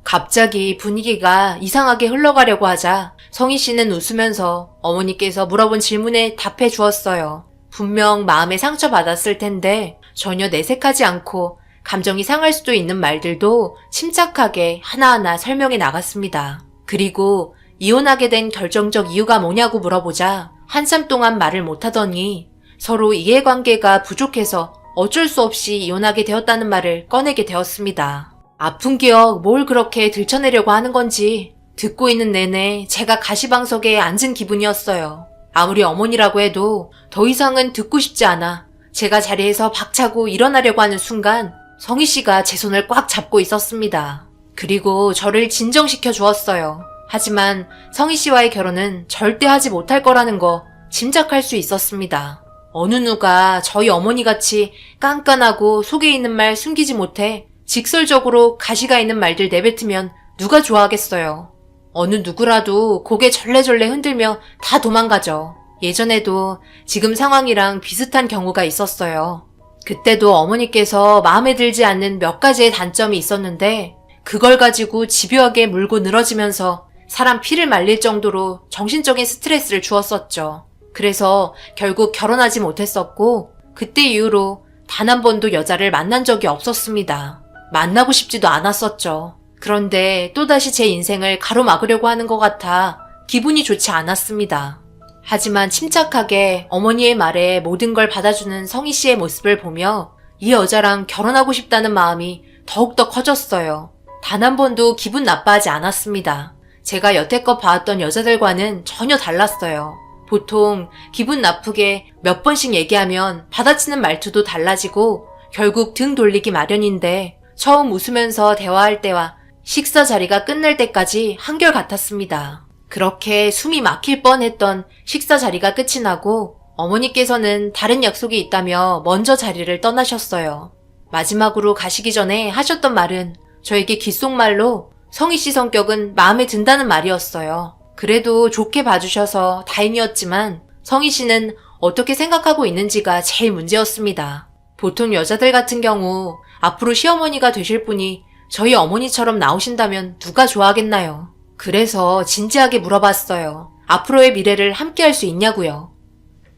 갑자기 분위기가 이상하게 흘러가려고 하자 성희 씨는 웃으면서 어머니께서 물어본 질문에 답해 주었어요. 분명 마음에 상처받았을 텐데 전혀 내색하지 않고 감정이 상할 수도 있는 말들도 침착하게 하나하나 설명해 나갔습니다. 그리고 이혼하게 된 결정적 이유가 뭐냐고 물어보자 한참 동안 말을 못하더니 서로 이해관계가 부족해서 어쩔 수 없이 이혼하게 되었다는 말을 꺼내게 되었습니다. 아픈 기억 뭘 그렇게 들춰내려고 하는 건지 듣고 있는 내내 제가 가시방석에 앉은 기분이었어요. 아무리 어머니라고 해도 더 이상은 듣고 싶지 않아 제가 자리에서 박차고 일어나려고 하는 순간 성희 씨가 제 손을 꽉 잡고 있었습니다. 그리고 저를 진정시켜 주었어요. 하지만 성희 씨와의 결혼은 절대 하지 못할 거라는 거 짐작할 수 있었습니다. 어느 누가 저희 어머니같이 깐깐하고 속에 있는 말 숨기지 못해 직설적으로 가시가 있는 말들 내뱉으면 누가 좋아하겠어요. 어느 누구라도 고개 절레절레 흔들며 다 도망가죠. 예전에도 지금 상황이랑 비슷한 경우가 있었어요. 그때도 어머니께서 마음에 들지 않는 몇 가지의 단점이 있었는데 그걸 가지고 집요하게 물고 늘어지면서 사람 피를 말릴 정도로 정신적인 스트레스를 주었었죠. 그래서 결국 결혼하지 못했었고 그때 이후로 단 한 번도 여자를 만난 적이 없었습니다. 만나고 싶지도 않았었죠. 그런데 또다시 제 인생을 가로막으려고 하는 것 같아 기분이 좋지 않았습니다. 하지만 침착하게 어머니의 말에 모든 걸 받아주는 성희 씨의 모습을 보며 이 여자랑 결혼하고 싶다는 마음이 더욱더 커졌어요. 단 한 번도 기분 나빠하지 않았습니다. 제가 여태껏 봐왔던 여자들과는 전혀 달랐어요. 보통 기분 나쁘게 몇 번씩 얘기하면 받아치는 말투도 달라지고 결국 등 돌리기 마련인데 처음 웃으면서 대화할 때와 식사 자리가 끝날 때까지 한결같았습니다. 그렇게 숨이 막힐 뻔했던 식사 자리가 끝이 나고 어머니께서는 다른 약속이 있다며 먼저 자리를 떠나셨어요. 마지막으로 가시기 전에 하셨던 말은 저에게 귓속말로 성희 씨 성격은 마음에 든다는 말이었어요. 그래도 좋게 봐주셔서 다행이었지만 성희 씨는 어떻게 생각하고 있는지가 제일 문제였습니다. 보통 여자들 같은 경우 앞으로 시어머니가 되실 분이 저희 어머니처럼 나오신다면 누가 좋아하겠나요? 그래서 진지하게 물어봤어요. 앞으로의 미래를 함께 할 수 있냐고요.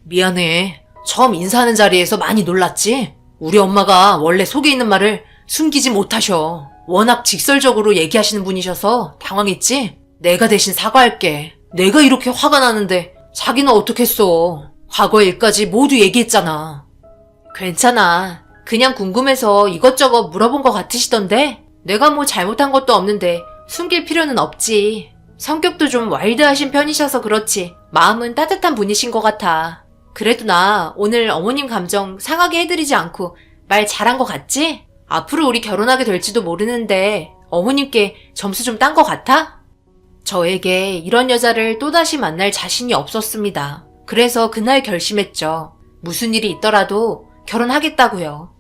미안해. 처음 인사하는 자리에서 많이 놀랐지? 우리 엄마가 원래 속에 있는 말을 숨기지 못하셔. 워낙 직설적으로 얘기하시는 분이셔서 당황했지? 내가 대신 사과할게. 내가 이렇게 화가 나는데 자기는 어떡했어. 과거 일까지 모두 얘기했잖아. 괜찮아. 그냥 궁금해서 이것저것 물어본 것 같으시던데? 내가 뭐 잘못한 것도 없는데 숨길 필요는 없지. 성격도 좀 와일드하신 편이셔서 그렇지 마음은 따뜻한 분이신 것 같아. 그래도 나 오늘 어머님 감정 상하게 해드리지 않고 말 잘한 것 같지? 앞으로 우리 결혼하게 될지도 모르는데 어머님께 점수 좀 딴 것 같아? 저에게 이런 여자를 또다시 만날 자신이 없었습니다. 그래서 그날 결심했죠. 무슨 일이 있더라도 결혼하겠다고요.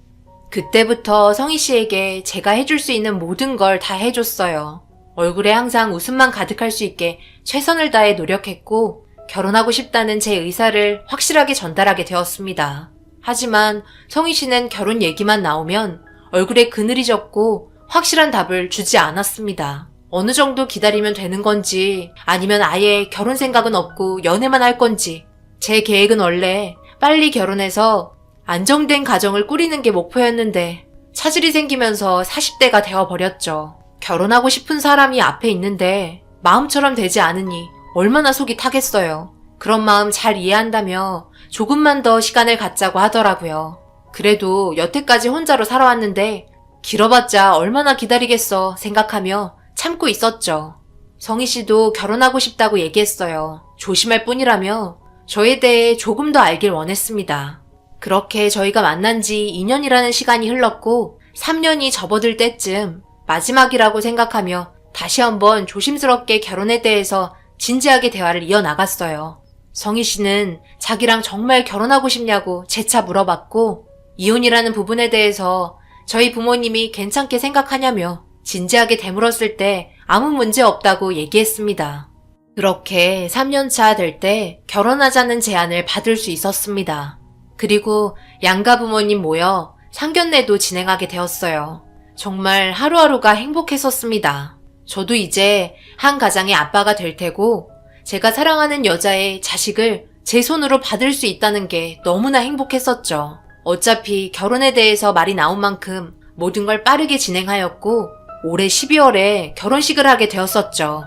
그때부터 성희 씨에게 제가 해줄 수 있는 모든 걸 다 해줬어요. 얼굴에 항상 웃음만 가득할 수 있게 최선을 다해 노력했고 결혼하고 싶다는 제 의사를 확실하게 전달하게 되었습니다. 하지만 성희 씨는 결혼 얘기만 나오면 얼굴에 그늘이 졌고 확실한 답을 주지 않았습니다. 어느 정도 기다리면 되는 건지 아니면 아예 결혼 생각은 없고 연애만 할 건지 제 계획은 원래 빨리 결혼해서 안정된 가정을 꾸리는 게 목표였는데 차질이 생기면서 40대가 되어버렸죠. 결혼하고 싶은 사람이 앞에 있는데 마음처럼 되지 않으니 얼마나 속이 타겠어요. 그런 마음 잘 이해한다며 조금만 더 시간을 갖자고 하더라고요. 그래도 여태까지 혼자로 살아왔는데 길어봤자 얼마나 기다리겠어 생각하며 참고 있었죠. 성희 씨도 결혼하고 싶다고 얘기했어요. 조심할 뿐이라며 저에 대해 조금 더 알길 원했습니다. 그렇게 저희가 만난 지 2년이라는 시간이 흘렀고 3년이 접어들 때쯤 마지막이라고 생각하며 다시 한번 조심스럽게 결혼에 대해서 진지하게 대화를 이어나갔어요. 성희 씨는 자기랑 정말 결혼하고 싶냐고 재차 물어봤고 이혼이라는 부분에 대해서 저희 부모님이 괜찮게 생각하냐며 진지하게 되물었을 때 아무 문제 없다고 얘기했습니다. 그렇게 3년차 될 때 결혼하자는 제안을 받을 수 있었습니다. 그리고 양가 부모님 모여 상견례도 진행하게 되었어요. 정말 하루하루가 행복했었습니다. 저도 이제 한 가장의 아빠가 될 테고 제가 사랑하는 여자의 자식을 제 손으로 받을 수 있다는 게 너무나 행복했었죠. 어차피 결혼에 대해서 말이 나온 만큼 모든 걸 빠르게 진행하였고 올해 12월에 결혼식을 하게 되었었죠.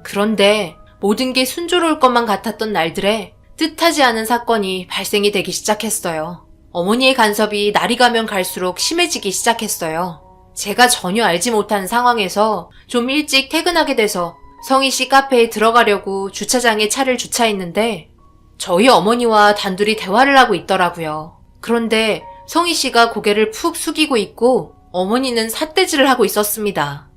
그런데 모든 게 순조로울 것만 같았던 날들에 뜻하지 않은 사건이 발생이 되기 시작했어요. 어머니의 간섭이 날이 가면 갈수록 심해지기 시작했어요. 제가 전혀 알지 못한 상황에서 좀 일찍 퇴근하게 돼서 성희 씨 카페에 들어가려고 주차장에 차를 주차했는데 저희 어머니와 단둘이 대화를 하고 있더라고요. 그런데 성희 씨가 고개를 푹 숙이고 있고 어머니는 삿대질을 하고 있었습니다.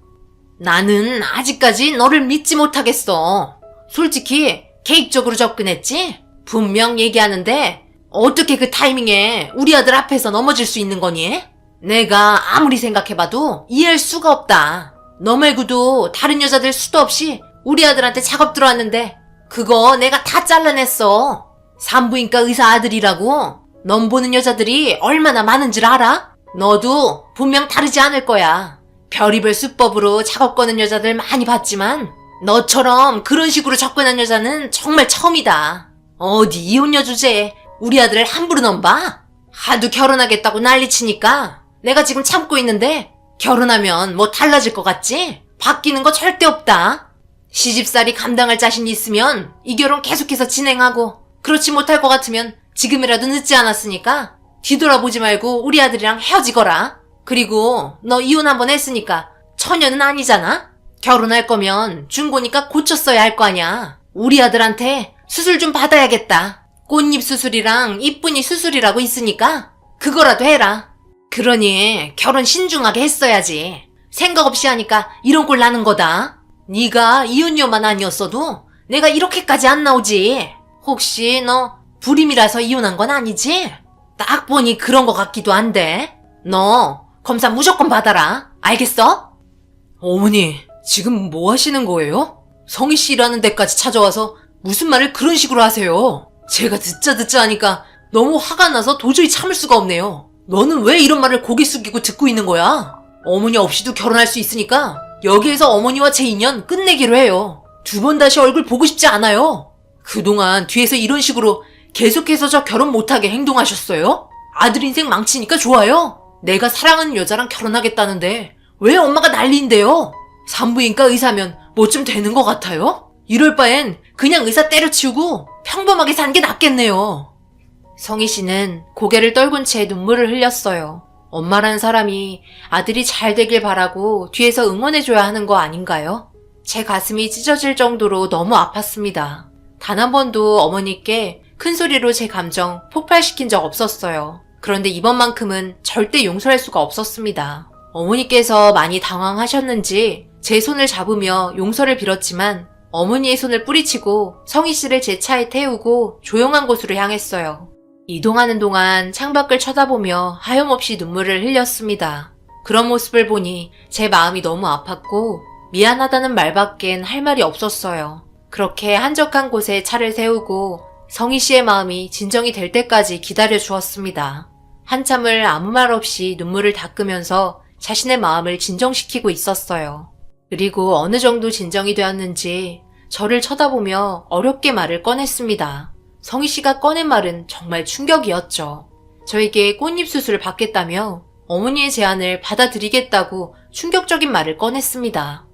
나는 아직까지 너를 믿지 못하겠어. 솔직히 계획적으로 접근했지? 분명 얘기하는데 어떻게 그 타이밍에 우리 아들 앞에서 넘어질 수 있는 거니? 내가 아무리 생각해봐도 이해할 수가 없다. 너 말고도 다른 여자들 수도 없이 우리 아들한테 작업 들어왔는데 그거 내가 다 잘라냈어. 산부인과 의사 아들이라고. 넌 보는 여자들이 얼마나 많은 줄 알아? 너도 분명 다르지 않을 거야. 별의별 수법으로 작업 거는 여자들 많이 봤지만 너처럼 그런 식으로 접근한 여자는 정말 처음이다. 어디 이혼녀 주제에 우리 아들을 함부로 넘봐? 하도 결혼하겠다고 난리치니까 내가 지금 참고 있는데 결혼하면 뭐 달라질 것 같지? 바뀌는 거 절대 없다. 시집살이 감당할 자신이 있으면 이 결혼 계속해서 진행하고 그렇지 못할 것 같으면 지금이라도 늦지 않았으니까 뒤돌아보지 말고 우리 아들이랑 헤어지거라. 그리고 너 이혼 한번 했으니까 처녀는 아니잖아? 결혼할 거면 중고니까 고쳤어야 할 거 아냐. 우리 아들한테 수술 좀 받아야겠다. 꽃잎 수술이랑 이쁜이 수술이라고 있으니까 그거라도 해라. 그러니 결혼 신중하게 했어야지. 생각 없이 하니까 이런 꼴 나는 거다. 네가 이혼녀만 아니었어도 내가 이렇게까지 안 나오지. 혹시 너 불임이라서 이혼한 건 아니지? 딱 보니 그런 것 같기도 한데. 너 검사 무조건 받아라. 알겠어? 어머니, 지금 뭐 하시는 거예요? 성희 씨라는 데까지 찾아와서 무슨 말을 그런 식으로 하세요? 제가 듣자 하니까 너무 화가 나서 도저히 참을 수가 없네요. 너는 왜 이런 말을 고개 숙이고 듣고 있는 거야? 어머니 없이도 결혼할 수 있으니까 여기에서 어머니와 제 인연 끝내기로 해요. 두 번 다시 얼굴 보고 싶지 않아요. 그동안 뒤에서 이런 식으로 계속해서 저 결혼 못하게 행동하셨어요? 아들 인생 망치니까 좋아요? 내가 사랑하는 여자랑 결혼하겠다는데 왜 엄마가 난리인데요? 산부인과 의사면 뭐 좀 되는 것 같아요? 이럴 바엔 그냥 의사 때려치우고 평범하게 사는 게 낫겠네요. 성희 씨는 고개를 떨군 채 눈물을 흘렸어요. 엄마란 사람이 아들이 잘 되길 바라고 뒤에서 응원해줘야 하는 거 아닌가요? 제 가슴이 찢어질 정도로 너무 아팠습니다. 단 한 번도 어머니께 큰 소리로 제 감정 폭발시킨 적 없었어요. 그런데 이번만큼은 절대 용서할 수가 없었습니다. 어머니께서 많이 당황하셨는지 제 손을 잡으며 용서를 빌었지만 어머니의 손을 뿌리치고 성희 씨를 제 차에 태우고 조용한 곳으로 향했어요. 이동하는 동안 창밖을 쳐다보며 하염없이 눈물을 흘렸습니다. 그런 모습을 보니 제 마음이 너무 아팠고 미안하다는 말밖엔 할 말이 없었어요. 그렇게 한적한 곳에 차를 세우고 성희 씨의 마음이 진정이 될 때까지 기다려 주었습니다. 한참을 아무 말 없이 눈물을 닦으면서 자신의 마음을 진정시키고 있었어요. 그리고 어느 정도 진정이 되었는지 저를 쳐다보며 어렵게 말을 꺼냈습니다. 성희 씨가 꺼낸 말은 정말 충격이었죠. 저에게 꽃잎 수술을 받겠다며 어머니의 제안을 받아들이겠다고 충격적인 말을 꺼냈습니다.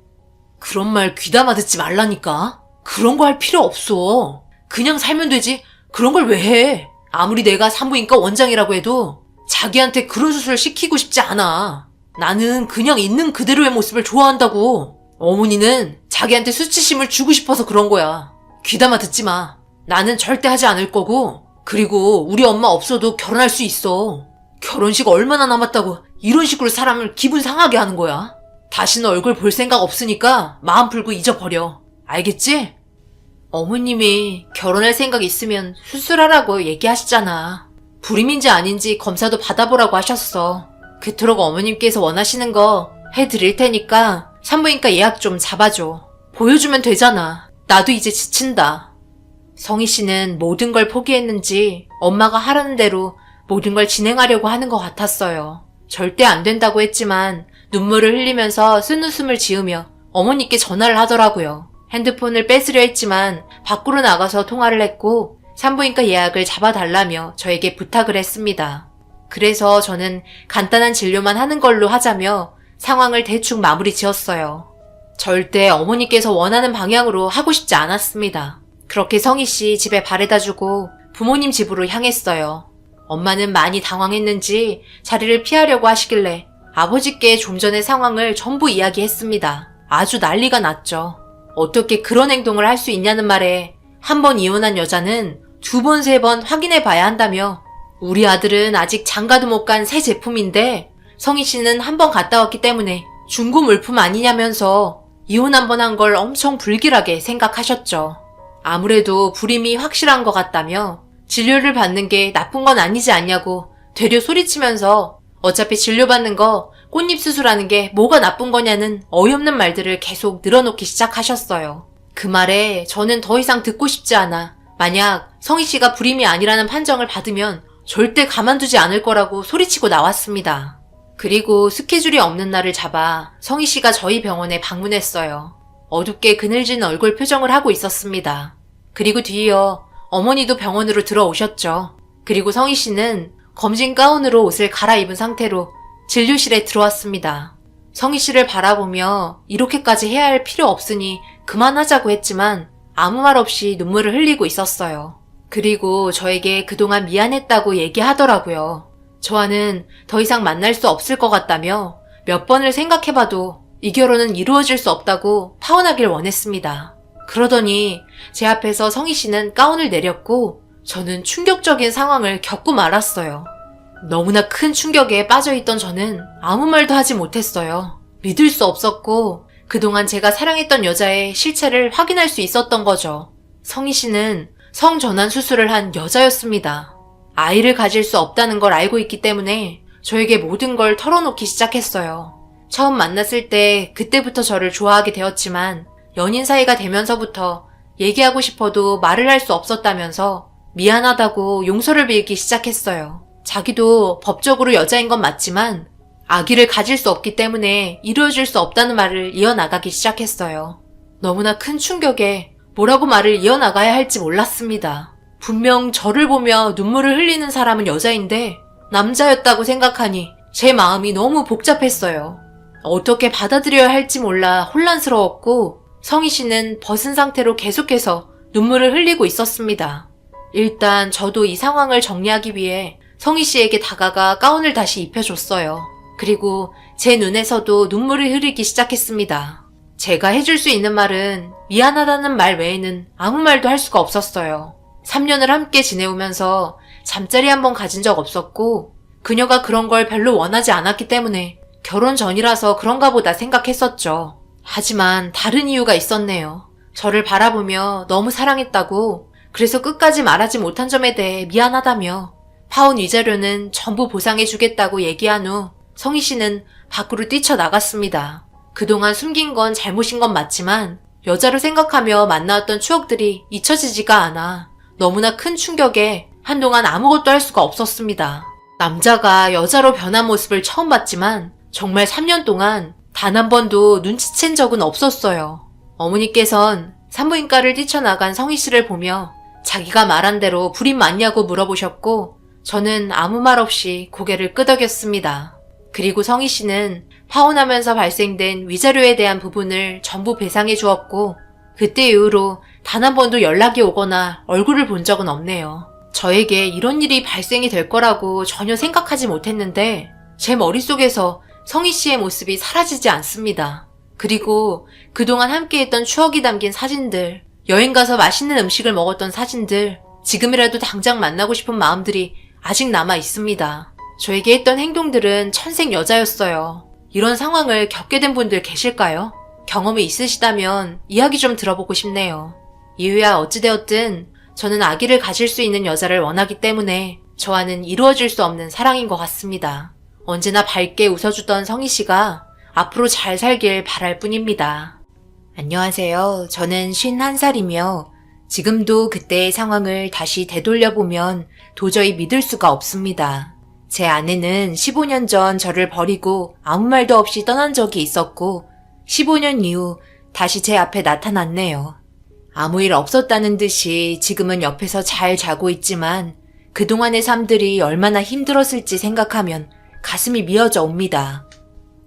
그런 말 귀담아 듣지 말라니까. 그런 거 할 필요 없어. 그냥 살면 되지. 그런 걸 왜 해? 아무리 내가 산부인과 원장이라고 해도 자기한테 그런 수술을 시키고 싶지 않아. 나는 그냥 있는 그대로의 모습을 좋아한다고. 어머니는 자기한테 수치심을 주고 싶어서 그런 거야. 귀담아 듣지 마. 나는 절대 하지 않을 거고, 그리고 우리 엄마 없어도 결혼할 수 있어. 결혼식 얼마나 남았다고 이런 식으로 사람을 기분 상하게 하는 거야. 다시는 얼굴 볼 생각 없으니까 마음 풀고 잊어버려. 알겠지? 어머님이 결혼할 생각 있으면 수술하라고 얘기하시잖아. 불임인지 아닌지 검사도 받아보라고 하셨어. 그토록 어머님께서 원하시는 거 해드릴 테니까 산부인과 예약 좀 잡아줘. 보여주면 되잖아. 나도 이제 지친다. 성희 씨는 모든 걸 포기했는지 엄마가 하라는 대로 모든 걸 진행하려고 하는 것 같았어요. 절대 안 된다고 했지만 눈물을 흘리면서 쓴웃음을 지으며 어머니께 전화를 하더라고요. 핸드폰을 뺏으려 했지만 밖으로 나가서 통화를 했고 산부인과 예약을 잡아달라며 저에게 부탁을 했습니다. 그래서 저는 간단한 진료만 하는 걸로 하자며 상황을 대충 마무리 지었어요. 절대 어머니께서 원하는 방향으로 하고 싶지 않았습니다. 그렇게 성희 씨 집에 바래다주고 부모님 집으로 향했어요. 엄마는 많이 당황했는지 자리를 피하려고 하시길래 아버지께 좀 전의 상황을 전부 이야기했습니다. 아주 난리가 났죠. 어떻게 그런 행동을 할 수 있냐는 말에 한 번 이혼한 여자는 두 번, 세 번 확인해 봐야 한다며 우리 아들은 아직 장가도 못 간 새 제품인데 성희 씨는 한 번 갔다 왔기 때문에 중고 물품 아니냐면서 이혼 한 번 한 걸 엄청 불길하게 생각하셨죠. 아무래도 불임이 확실한 것 같다며 진료를 받는 게 나쁜 건 아니지 않냐고 되려 소리치면서 어차피 진료받는 거 꽃잎 수술하는 게 뭐가 나쁜 거냐는 어이없는 말들을 계속 늘어놓기 시작하셨어요. 그 말에 저는 더 이상 듣고 싶지 않아 만약 성희 씨가 불임이 아니라는 판정을 받으면 절대 가만두지 않을 거라고 소리치고 나왔습니다. 그리고 스케줄이 없는 날을 잡아 성희 씨가 저희 병원에 방문했어요. 어둡게 그늘진 얼굴 표정을 하고 있었습니다. 그리고 뒤이어 어머니도 병원으로 들어오셨죠. 그리고 성희 씨는 검진 가운으로 옷을 갈아입은 상태로 진료실에 들어왔습니다. 성희 씨를 바라보며 이렇게까지 해야 할 필요 없으니 그만하자고 했지만 아무 말 없이 눈물을 흘리고 있었어요. 그리고 저에게 그동안 미안했다고 얘기하더라고요. 저와는 더 이상 만날 수 없을 것 같다며 몇 번을 생각해봐도 이 결혼은 이루어질 수 없다고 파혼하길 원했습니다. 그러더니 제 앞에서 성희 씨는 가운을 내렸고 저는 충격적인 상황을 겪고 말았어요. 너무나 큰 충격에 빠져있던 저는 아무 말도 하지 못했어요. 믿을 수 없었고 그동안 제가 사랑했던 여자의 실체를 확인할 수 있었던 거죠. 성희 씨는 성전환 수술을 한 여자였습니다. 아이를 가질 수 없다는 걸 알고 있기 때문에 저에게 모든 걸 털어놓기 시작했어요. 처음 만났을 때 그때부터 저를 좋아하게 되었지만 연인 사이가 되면서부터 얘기하고 싶어도 말을 할 수 없었다면서 미안하다고 용서를 빌기 시작했어요. 자기도 법적으로 여자인 건 맞지만 아기를 가질 수 없기 때문에 이루어질 수 없다는 말을 이어나가기 시작했어요. 너무나 큰 충격에 뭐라고 말을 이어나가야 할지 몰랐습니다. 분명 저를 보며 눈물을 흘리는 사람은 여자인데 남자였다고 생각하니 제 마음이 너무 복잡했어요. 어떻게 받아들여야 할지 몰라 혼란스러웠고 성희 씨는 벗은 상태로 계속해서 눈물을 흘리고 있었습니다. 일단 저도 이 상황을 정리하기 위해 성희 씨에게 다가가 가운을 다시 입혀줬어요. 그리고 제 눈에서도 눈물을 흐르기 시작했습니다. 제가 해줄 수 있는 말은 미안하다는 말 외에는 아무 말도 할 수가 없었어요. 3년을 함께 지내오면서 잠자리 한 번 가진 적 없었고 그녀가 그런 걸 별로 원하지 않았기 때문에 결혼 전이라서 그런가 보다 생각했었죠. 하지만 다른 이유가 있었네요. 저를 바라보며 너무 사랑했다고 그래서 끝까지 말하지 못한 점에 대해 미안하다며 파온 위자료는 전부 보상해주겠다고 얘기한 후 성희 씨는 밖으로 뛰쳐나갔습니다. 그동안 숨긴 건 잘못인 건 맞지만 여자로 생각하며 만나왔던 추억들이 잊혀지지가 않아 너무나 큰 충격에 한동안 아무것도 할 수가 없었습니다. 남자가 여자로 변한 모습을 처음 봤지만 정말 3년 동안 단 한 번도 눈치챈 적은 없었어요. 어머니께선 산부인과를 뛰쳐나간 성희 씨를 보며 자기가 말한 대로 불임 맞냐고 물어보셨고 저는 아무 말 없이 고개를 끄덕였습니다. 그리고 성희 씨는 파혼하면서 발생된 위자료에 대한 부분을 전부 배상해 주었고 그때 이후로 단 한 번도 연락이 오거나 얼굴을 본 적은 없네요. 저에게 이런 일이 발생이 될 거라고 전혀 생각하지 못했는데 제 머릿속에서 성희 씨의 모습이 사라지지 않습니다. 그리고 그동안 함께했던 추억이 담긴 사진들, 여행 가서 맛있는 음식을 먹었던 사진들, 지금이라도 당장 만나고 싶은 마음들이 아직 남아 있습니다. 저에게 했던 행동들은 천생 여자였어요. 이런 상황을 겪게 된 분들 계실까요? 경험이 있으시다면 이야기 좀 들어보고 싶네요. 이유야 어찌되었든 저는 아기를 가질 수 있는 여자를 원하기 때문에 저와는 이루어질 수 없는 사랑인 것 같습니다. 언제나 밝게 웃어주던 성희 씨가 앞으로 잘 살길 바랄 뿐입니다. 안녕하세요. 저는 51살이며 지금도 그때의 상황을 다시 되돌려보면 도저히 믿을 수가 없습니다. 제 아내는 15년 전 저를 버리고 아무 말도 없이 떠난 적이 있었고 15년 이후 다시 제 앞에 나타났네요. 아무 일 없었다는 듯이 지금은 옆에서 잘 자고 있지만 그동안의 삶들이 얼마나 힘들었을지 생각하면 가슴이 미어져 옵니다.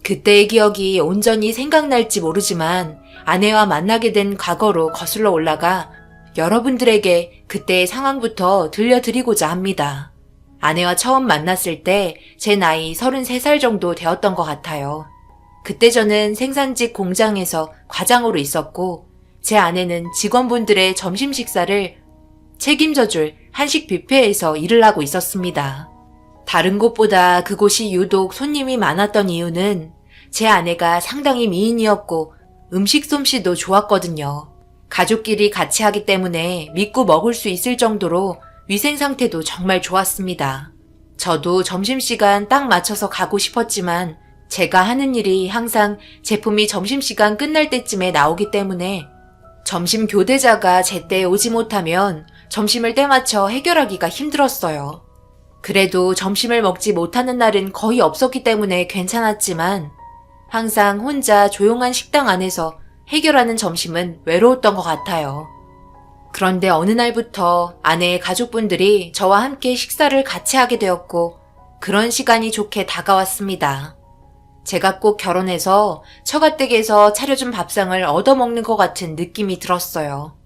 그때의 기억이 온전히 생각날지 모르지만 아내와 만나게 된 과거로 거슬러 올라가 여러분들에게 그때의 상황부터 들려드리고자 합니다. 아내와 처음 만났을 때 제 나이 33살 정도 되었던 것 같아요. 그때 저는 생산직 공장에서 과장으로 있었고 제 아내는 직원분들의 점심 식사를 책임져줄 한식 뷔페에서 일을 하고 있었습니다. 다른 곳보다 그곳이 유독 손님이 많았던 이유는 제 아내가 상당히 미인이었고 음식 솜씨도 좋았거든요. 가족끼리 같이 하기 때문에 믿고 먹을 수 있을 정도로 위생 상태도 정말 좋았습니다. 저도 점심시간 딱 맞춰서 가고 싶었지만 제가 하는 일이 항상 제품이 점심시간 끝날 때쯤에 나오기 때문에 점심 교대자가 제때 오지 못하면 점심을 때맞춰 해결하기가 힘들었어요. 그래도 점심을 먹지 못하는 날은 거의 없었기 때문에 괜찮았지만 항상 혼자 조용한 식당 안에서 해결하는 점심은 외로웠던 것 같아요. 그런데 어느 날부터 아내의 가족분들이 저와 함께 식사를 같이 하게 되었고 그런 시간이 좋게 다가왔습니다. 제가 꼭 결혼해서 처가댁에서 차려준 밥상을 얻어먹는 것 같은 느낌이 들었어요.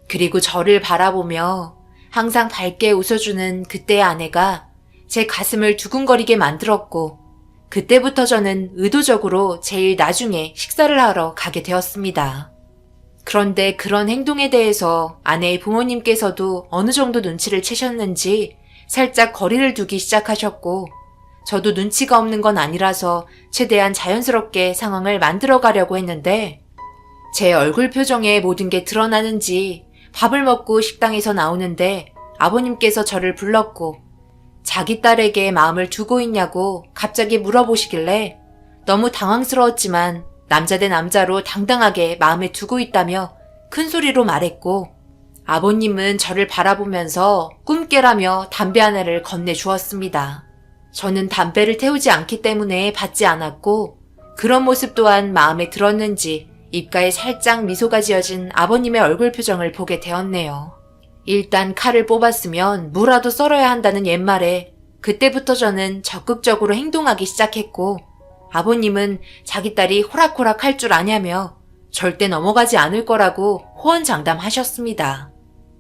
그리고 저를 바라보며 항상 밝게 웃어주는 그때의 아내가 제 가슴을 두근거리게 만들었고 그때부터 저는 의도적으로 제일 나중에 식사를 하러 가게 되었습니다. 그런데 그런 행동에 대해서 아내의 부모님께서도 어느 정도 눈치를 채셨는지 살짝 거리를 두기 시작하셨고 저도 눈치가 없는 건 아니라서 최대한 자연스럽게 상황을 만들어 가려고 했는데 제 얼굴 표정에 모든 게 드러나는지 밥을 먹고 식당에서 나오는데 아버님께서 저를 불렀고 자기 딸에게 마음을 두고 있냐고 갑자기 물어보시길래 너무 당황스러웠지만 남자 대 남자로 당당하게 마음에 두고 있다며 큰 소리로 말했고 아버님은 저를 바라보면서 꿈깨라며 담배 하나를 건네주었습니다. 저는 담배를 태우지 않기 때문에 받지 않았고 그런 모습 또한 마음에 들었는지 입가에 살짝 미소가 지어진 아버님의 얼굴 표정을 보게 되었네요. 일단 칼을 뽑았으면 무라도 썰어야 한다는 옛말에 그때부터 저는 적극적으로 행동하기 시작했고 아버님은 자기 딸이 호락호락 할 줄 아냐며 절대 넘어가지 않을 거라고 호언장담하셨습니다.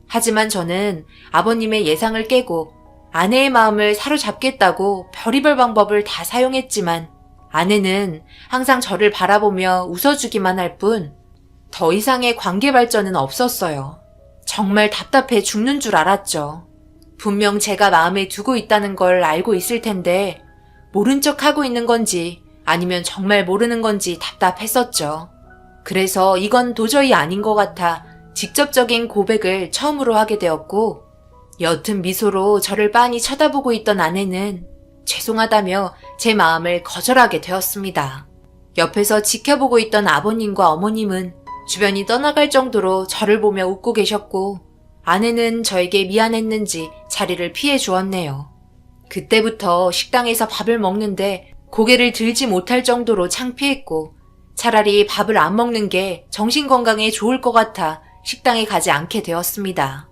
하지만 저는 아버님의 예상을 깨고 아내의 마음을 사로잡겠다고 별의별 방법을 다 사용했지만 아내는 항상 저를 바라보며 웃어주기만 할 뿐 더 이상의 관계 발전은 없었어요. 정말 답답해 죽는 줄 알았죠. 분명 제가 마음에 두고 있다는 걸 알고 있을 텐데 모른 척 하고 있는 건지 아니면 정말 모르는 건지 답답했었죠. 그래서 이건 도저히 아닌 것 같아 직접적인 고백을 처음으로 하게 되었고 옅은 미소로 저를 빤히 쳐다보고 있던 아내는 죄송하다며 제 마음을 거절하게 되었습니다. 옆에서 지켜보고 있던 아버님과 어머님은 주변이 떠나갈 정도로 저를 보며 웃고 계셨고, 아내는 저에게 미안했는지 자리를 피해 주었네요. 그때부터 식당에서 밥을 먹는데 고개를 들지 못할 정도로 창피했고, 차라리 밥을 안 먹는 게 정신건강에 좋을 것 같아 식당에 가지 않게 되었습니다.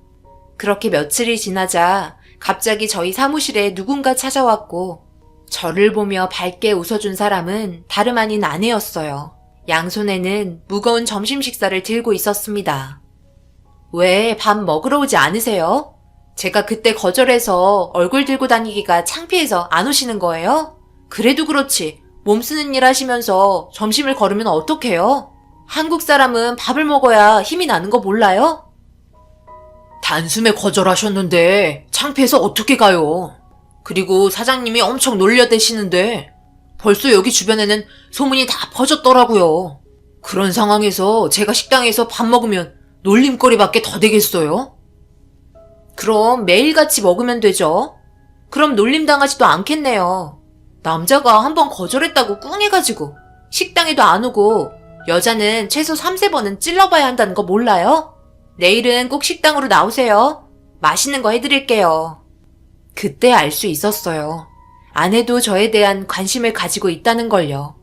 그렇게 며칠이 지나자 갑자기 저희 사무실에 누군가 찾아왔고, 저를 보며 밝게 웃어준 사람은 다름 아닌 아내였어요. 양손에는 무거운 점심 식사를 들고 있었습니다. 왜 밥 먹으러 오지 않으세요? 제가 그때 거절해서 얼굴 들고 다니기가 창피해서 안 오시는 거예요? 그래도 그렇지 몸 쓰는 일 하시면서 점심을 거르면 어떡해요? 한국 사람은 밥을 먹어야 힘이 나는 거 몰라요? 단숨에 거절하셨는데 창피해서 어떻게 가요? 그리고 사장님이 엄청 놀려대시는데 벌써 여기 주변에는 소문이 다 퍼졌더라고요. 그런 상황에서 제가 식당에서 밥 먹으면 놀림거리밖에 더 되겠어요? 그럼 매일같이 먹으면 되죠. 그럼 놀림당하지도 않겠네요. 남자가 한번 거절했다고 꿍해가지고 식당에도 안 오고 여자는 최소 3-4번은 찔러봐야 한다는 거 몰라요? 내일은 꼭 식당으로 나오세요. 맛있는 거 해드릴게요. 그때 알 수 있었어요. 아내도 저에 대한 관심을 가지고 있다는 걸요.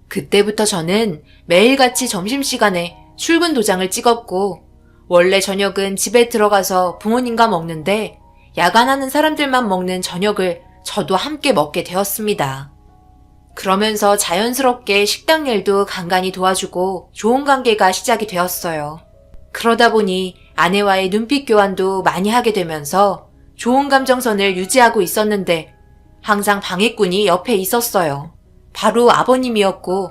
그때부터 저는 매일같이 점심시간에 출근 도장을 찍었고, 원래 저녁은 집에 들어가서 부모님과 먹는데 야간하는 사람들만 먹는 저녁을 저도 함께 먹게 되었습니다. 그러면서 자연스럽게 식당 일도 간간히 도와주고 좋은 관계가 시작이 되었어요. 그러다 보니 아내와의 눈빛 교환도 많이 하게 되면서 좋은 감정선을 유지하고 있었는데 항상 방해꾼이 옆에 있었어요. 바로 아버님이었고,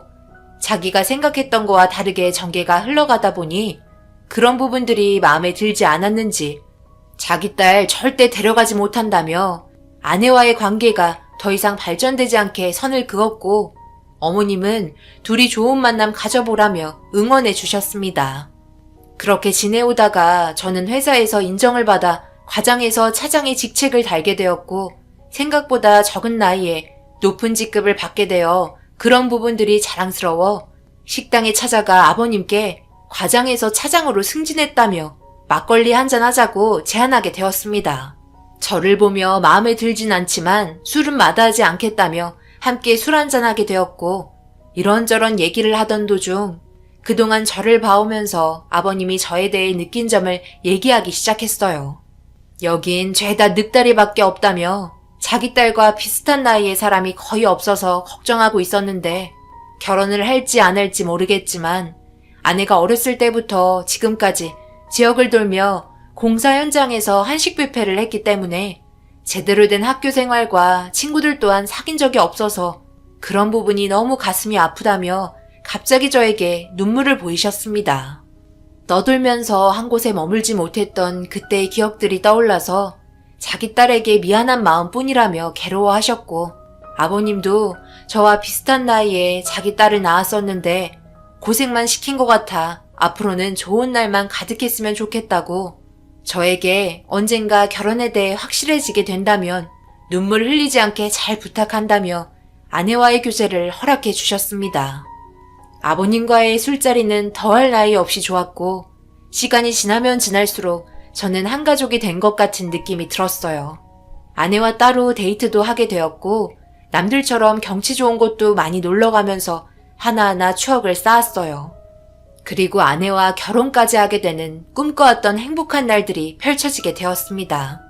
자기가 생각했던 거와 다르게 전개가 흘러가다 보니 그런 부분들이 마음에 들지 않았는지 자기 딸 절대 데려가지 못한다며 아내와의 관계가 더 이상 발전되지 않게 선을 그었고, 어머님은 둘이 좋은 만남 가져보라며 응원해 주셨습니다. 그렇게 지내오다가 저는 회사에서 인정을 받아 과장에서 차장의 직책을 달게 되었고, 생각보다 적은 나이에 높은 직급을 받게 되어 그런 부분들이 자랑스러워 식당에 찾아가 아버님께 과장에서 차장으로 승진했다며 막걸리 한잔 하자고 제안하게 되었습니다. 저를 보며 마음에 들진 않지만 술은 마다하지 않겠다며 함께 술 한잔하게 되었고, 이런저런 얘기를 하던 도중 그동안 저를 봐오면서 아버님이 저에 대해 느낀 점을 얘기하기 시작했어요. 여긴 죄다 늑다리밖에 없다며 자기 딸과 비슷한 나이의 사람이 거의 없어서 걱정하고 있었는데, 결혼을 할지 안 할지 모르겠지만 아내가 어렸을 때부터 지금까지 지역을 돌며 공사 현장에서 한식 뷔페를 했기 때문에 제대로 된 학교 생활과 친구들 또한 사귄 적이 없어서 그런 부분이 너무 가슴이 아프다며 갑자기 저에게 눈물을 보이셨습니다. 떠돌면서 한 곳에 머물지 못했던 그때의 기억들이 떠올라서 자기 딸에게 미안한 마음뿐이라며 괴로워하셨고, 아버님도 저와 비슷한 나이에 자기 딸을 낳았었는데 고생만 시킨 것 같아 앞으로는 좋은 날만 가득했으면 좋겠다고, 저에게 언젠가 결혼에 대해 확실해지게 된다면 눈물 흘리지 않게 잘 부탁한다며 아내와의 교제를 허락해 주셨습니다. 아버님과의 술자리는 더할 나위 없이 좋았고, 시간이 지나면 지날수록 저는 한 가족이 된 것 같은 느낌이 들었어요. 아내와 따로 데이트도 하게 되었고, 남들처럼 경치 좋은 곳도 많이 놀러가면서 하나하나 추억을 쌓았어요. 그리고 아내와 결혼까지 하게 되는 꿈꿔왔던 행복한 날들이 펼쳐지게 되었습니다.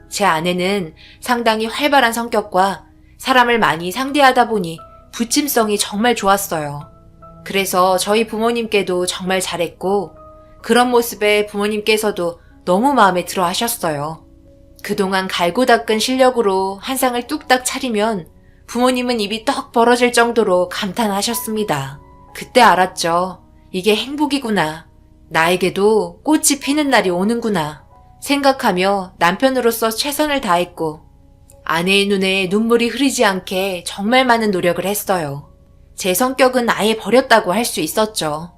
제 아내는 상당히 활발한 성격과 사람을 많이 상대하다 보니 부침성이 정말 좋았어요. 그래서 저희 부모님께도 정말 잘했고, 그런 모습에 부모님께서도 너무 마음에 들어 하셨어요. 그동안 갈고 닦은 실력으로 한 상을 뚝딱 차리면 부모님은 입이 떡 벌어질 정도로 감탄하셨습니다. 그때 알았죠. 이게 행복이구나. 나에게도 꽃이 피는 날이 오는구나 생각하며 남편으로서 최선을 다했고, 아내의 눈에 눈물이 흐르지 않게 정말 많은 노력을 했어요. 제 성격은 아예 버렸다고 할 수 있었죠.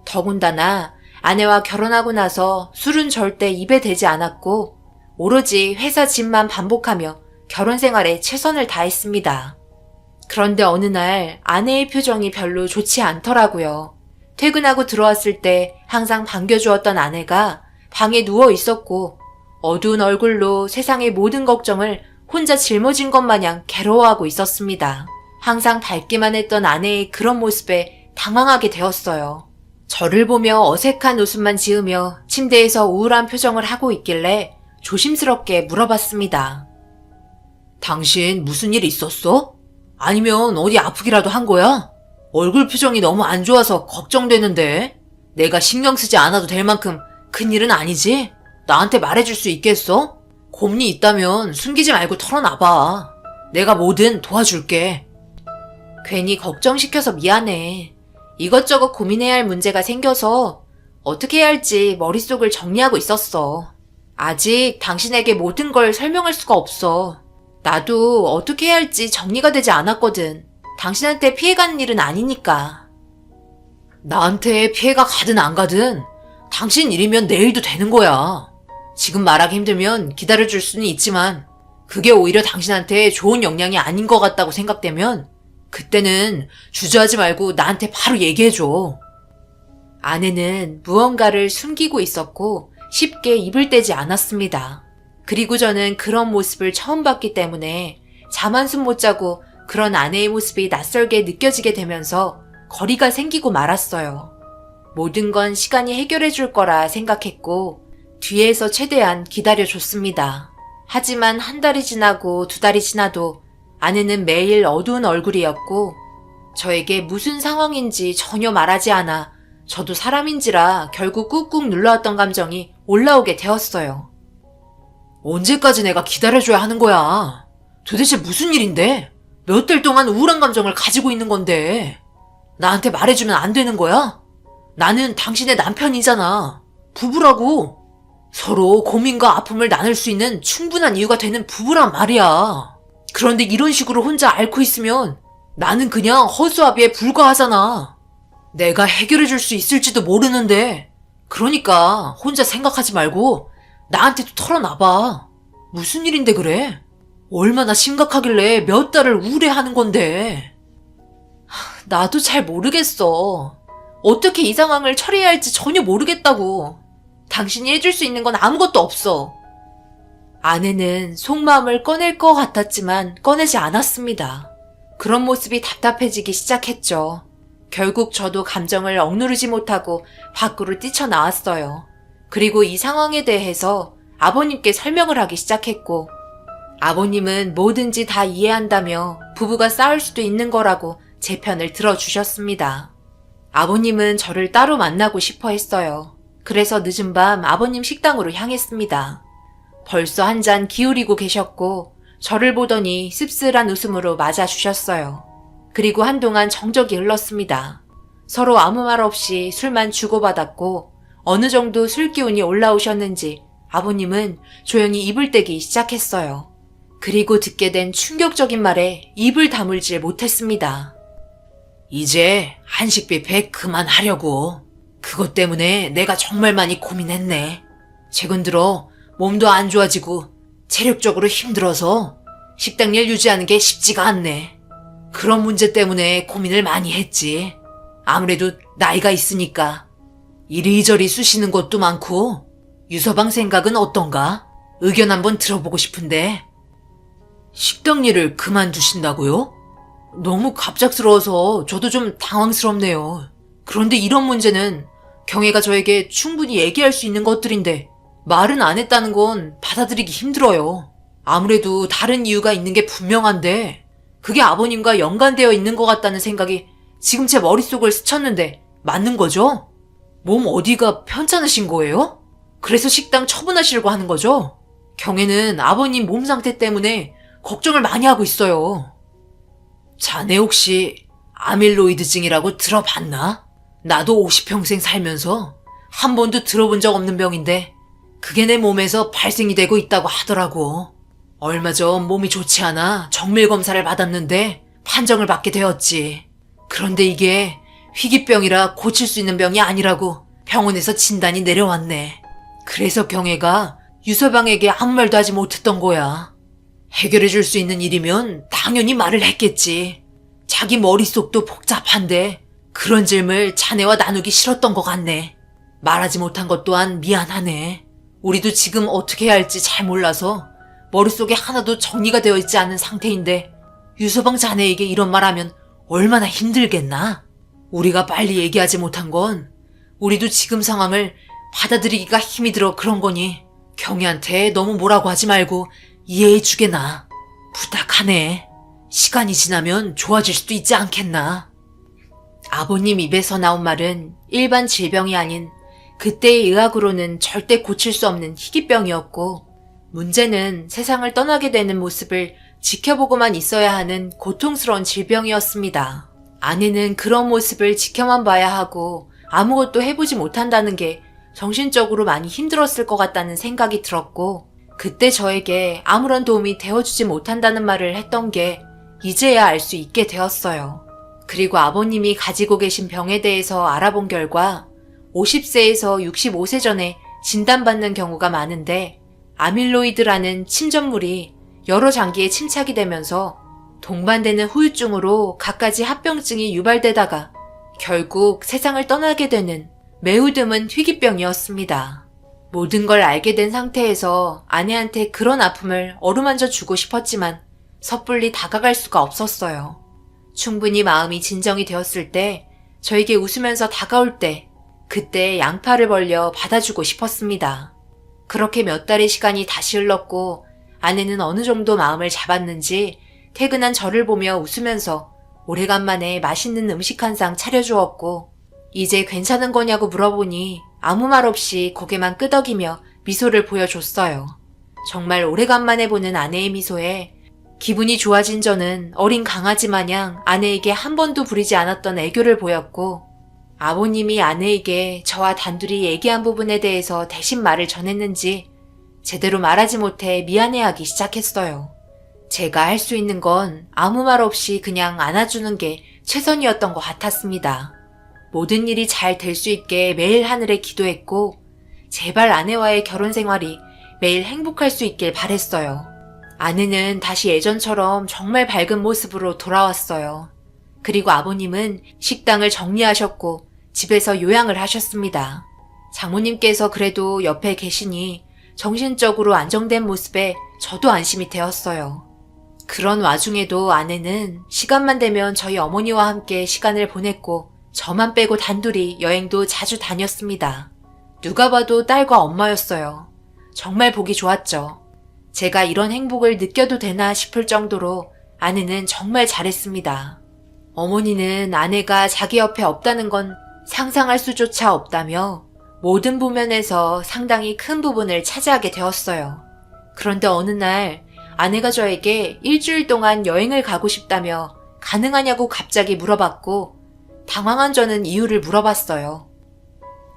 더군다나 아내와 결혼하고 나서 술은 절대 입에 대지 않았고, 오로지 회사 집만 반복하며 결혼 생활에 최선을 다했습니다. 그런데 어느 날 아내의 표정이 별로 좋지 않더라고요. 퇴근하고 들어왔을 때 항상 반겨주었던 아내가 방에 누워 있었고 어두운 얼굴로 세상의 모든 걱정을 혼자 짊어진 것 마냥 괴로워하고 있었습니다. 항상 밝기만 했던 아내의 그런 모습에 당황하게 되었어요. 저를 보며 어색한 웃음만 지으며 침대에서 우울한 표정을 하고 있길래 조심스럽게 물어봤습니다. 당신 무슨 일 있었어? 아니면 어디 아프기라도 한 거야? 얼굴 표정이 너무 안 좋아서 걱정되는데. 내가 신경 쓰지 않아도 될 만큼 큰일은 아니지? 나한테 말해줄 수 있겠어? 고민이 있다면 숨기지 말고 털어놔봐. 내가 뭐든 도와줄게. 괜히 걱정시켜서 미안해. 이것저것 고민해야 할 문제가 생겨서 어떻게 해야 할지 머릿속을 정리하고 있었어. 아직 당신에게 모든 걸 설명할 수가 없어. 나도 어떻게 해야 할지 정리가 되지 않았거든. 당신한테 피해가는 일은 아니니까. 나한테 피해가 가든 안 가든 당신 일이면 내일도 되는 거야. 지금 말하기 힘들면 기다려줄 수는 있지만 그게 오히려 당신한테 좋은 영향이 아닌 것 같다고 생각되면 그때는 주저하지 말고 나한테 바로 얘기해줘. 아내는 무언가를 숨기고 있었고 쉽게 입을 떼지 않았습니다. 그리고 저는 그런 모습을 처음 봤기 때문에 잠 한숨 못 자고 그런 아내의 모습이 낯설게 느껴지게 되면서 거리가 생기고 말았어요. 모든 건 시간이 해결해 줄 거라 생각했고 뒤에서 최대한 기다려줬습니다. 하지만 한 달이 지나고 두 달이 지나도 아내는 매일 어두운 얼굴이었고 저에게 무슨 상황인지 전혀 말하지 않아 저도 사람인지라 결국 꾹꾹 눌러왔던 감정이 올라오게 되었어요. 언제까지 내가 기다려줘야 하는 거야? 도대체 무슨 일인데? 몇 달 동안 우울한 감정을 가지고 있는 건데 나한테 말해주면 안 되는 거야? 나는 당신의 남편이잖아. 부부라고. 서로 고민과 아픔을 나눌 수 있는 충분한 이유가 되는 부부란 말이야. 그런데 이런 식으로 혼자 앓고 있으면 나는 그냥 허수아비에 불과하잖아. 내가 해결해 줄 수 있을지도 모르는데 그러니까 혼자 생각하지 말고 나한테도 털어놔봐. 무슨 일인데 그래? 얼마나 심각하길래 몇 달을 우울해하는 건데. 나도 잘 모르겠어. 어떻게 이 상황을 처리해야 할지 전혀 모르겠다고. 당신이 해줄 수 있는 건 아무것도 없어. 아내는 속마음을 꺼낼 것 같았지만 꺼내지 않았습니다. 그런 모습이 답답해지기 시작했죠. 결국 저도 감정을 억누르지 못하고 밖으로 뛰쳐나왔어요. 그리고 이 상황에 대해서 아버님께 설명을 하기 시작했고 아버님은 뭐든지 다 이해한다며 부부가 싸울 수도 있는 거라고 제 편을 들어주셨습니다. 아버님은 저를 따로 만나고 싶어 했어요. 그래서 늦은 밤 아버님 식당으로 향했습니다. 벌써 한 잔 기울이고 계셨고 저를 보더니 씁쓸한 웃음으로 맞아주셨어요. 그리고 한동안 정적이 흘렀습니다. 서로 아무 말 없이 술만 주고받았고 어느 정도 술 기운이 올라오셨는지 아버님은 조용히 입을 떼기 시작했어요. 그리고 듣게 된 충격적인 말에 입을 다물질 못했습니다. 이제 한식비 100 그만하려고. 그것 때문에 내가 정말 많이 고민했네. 최근 들어 몸도 안 좋아지고 체력적으로 힘들어서 식당 일 유지하는 게 쉽지가 않네. 그런 문제 때문에 고민을 많이 했지. 아무래도 나이가 있으니까. 이리저리 쑤시는 것도 많고. 유서방 생각은 어떤가? 의견 한번 들어보고 싶은데. 식당 일을 그만두신다고요? 너무 갑작스러워서 저도 좀 당황스럽네요. 그런데 이런 문제는 경혜가 저에게 충분히 얘기할 수 있는 것들인데 말은 안 했다는 건 받아들이기 힘들어요. 아무래도 다른 이유가 있는 게 분명한데 그게 아버님과 연관되어 있는 것 같다는 생각이 지금 제 머릿속을 스쳤는데 맞는 거죠? 몸 어디가 편찮으신 거예요? 그래서 식당 처분하시려고 하는 거죠? 경혜는 아버님 몸 상태 때문에 걱정을 많이 하고 있어요. 자네 혹시 아밀로이드증이라고 들어봤나? 나도 50평생 살면서 한 번도 들어본 적 없는 병인데 그게 내 몸에서 발생이 되고 있다고 하더라고. 얼마 전 몸이 좋지 않아 정밀 검사를 받았는데 판정을 받게 되었지. 그런데 이게 희귀병이라 고칠 수 있는 병이 아니라고 병원에서 진단이 내려왔네. 그래서 경혜가 유서방에게 아무 말도 하지 못했던 거야. 해결해 줄 수 있는 일이면 당연히 말을 했겠지. 자기 머릿속도 복잡한데 그런 질문을 자네와 나누기 싫었던 것 같네. 말하지 못한 것 또한 미안하네. 우리도 지금 어떻게 해야 할지 잘 몰라서 머릿속에 하나도 정리가 되어 있지 않은 상태인데 유서방 자네에게 이런 말하면 얼마나 힘들겠나? 우리가 빨리 얘기하지 못한 건 우리도 지금 상황을 받아들이기가 힘이 들어 그런 거니 경희한테 너무 뭐라고 하지 말고 이해해 주게나. 부탁하네. 시간이 지나면 좋아질 수도 있지 않겠나? 아버님 입에서 나온 말은 일반 질병이 아닌 그때의 의학으로는 절대 고칠 수 없는 희귀병이었고 문제는 세상을 떠나게 되는 모습을 지켜보고만 있어야 하는 고통스러운 질병이었습니다. 아내는 그런 모습을 지켜만 봐야 하고 아무것도 해보지 못한다는 게 정신적으로 많이 힘들었을 것 같다는 생각이 들었고 그때 저에게 아무런 도움이 되어주지 못한다는 말을 했던 게 이제야 알 수 있게 되었어요. 그리고 아버님이 가지고 계신 병에 대해서 알아본 결과 50세에서 65세 전에 진단받는 경우가 많은데 아밀로이드라는 침전물이 여러 장기에 침착이 되면서 동반되는 후유증으로 갖가지 합병증이 유발되다가 결국 세상을 떠나게 되는 매우 드문 희귀병이었습니다. 모든 걸 알게 된 상태에서 아내한테 그런 아픔을 어루만져 주고 싶었지만 섣불리 다가갈 수가 없었어요. 충분히 마음이 진정이 되었을 때 저에게 웃으면서 다가올 때 그때 양팔을 벌려 받아주고 싶었습니다. 그렇게 몇 달의 시간이 다시 흘렀고 아내는 어느 정도 마음을 잡았는지 퇴근한 저를 보며 웃으면서 오래간만에 맛있는 음식 한 상 차려주었고 이제 괜찮은 거냐고 물어보니 아무 말 없이 고개만 끄덕이며 미소를 보여줬어요. 정말 오래간만에 보는 아내의 미소에 기분이 좋아진 저는 어린 강아지 마냥 아내에게 한 번도 부리지 않았던 애교를 보였고 아버님이 아내에게 저와 단둘이 얘기한 부분에 대해서 대신 말을 전했는지 제대로 말하지 못해 미안해하기 시작했어요. 제가 할 수 있는 건 아무 말 없이 그냥 안아주는 게 최선이었던 것 같았습니다. 모든 일이 잘 될 수 있게 매일 하늘에 기도했고 제발 아내와의 결혼 생활이 매일 행복할 수 있길 바랬어요. 아내는 다시 예전처럼 정말 밝은 모습으로 돌아왔어요. 그리고 아버님은 식당을 정리하셨고 집에서 요양을 하셨습니다. 장모님께서 그래도 옆에 계시니 정신적으로 안정된 모습에 저도 안심이 되었어요. 그런 와중에도 아내는 시간만 되면 저희 어머니와 함께 시간을 보냈고 저만 빼고 단둘이 여행도 자주 다녔습니다. 누가 봐도 딸과 엄마였어요. 정말 보기 좋았죠. 제가 이런 행복을 느껴도 되나 싶을 정도로 아내는 정말 잘했습니다. 어머니는 아내가 자기 옆에 없다는 건 상상할 수조차 없다며 모든 부면에서 상당히 큰 부분을 차지하게 되었어요. 그런데 어느 날 아내가 저에게 일주일 동안 여행을 가고 싶다며 가능하냐고 갑자기 물어봤고 당황한 저는 이유를 물어봤어요.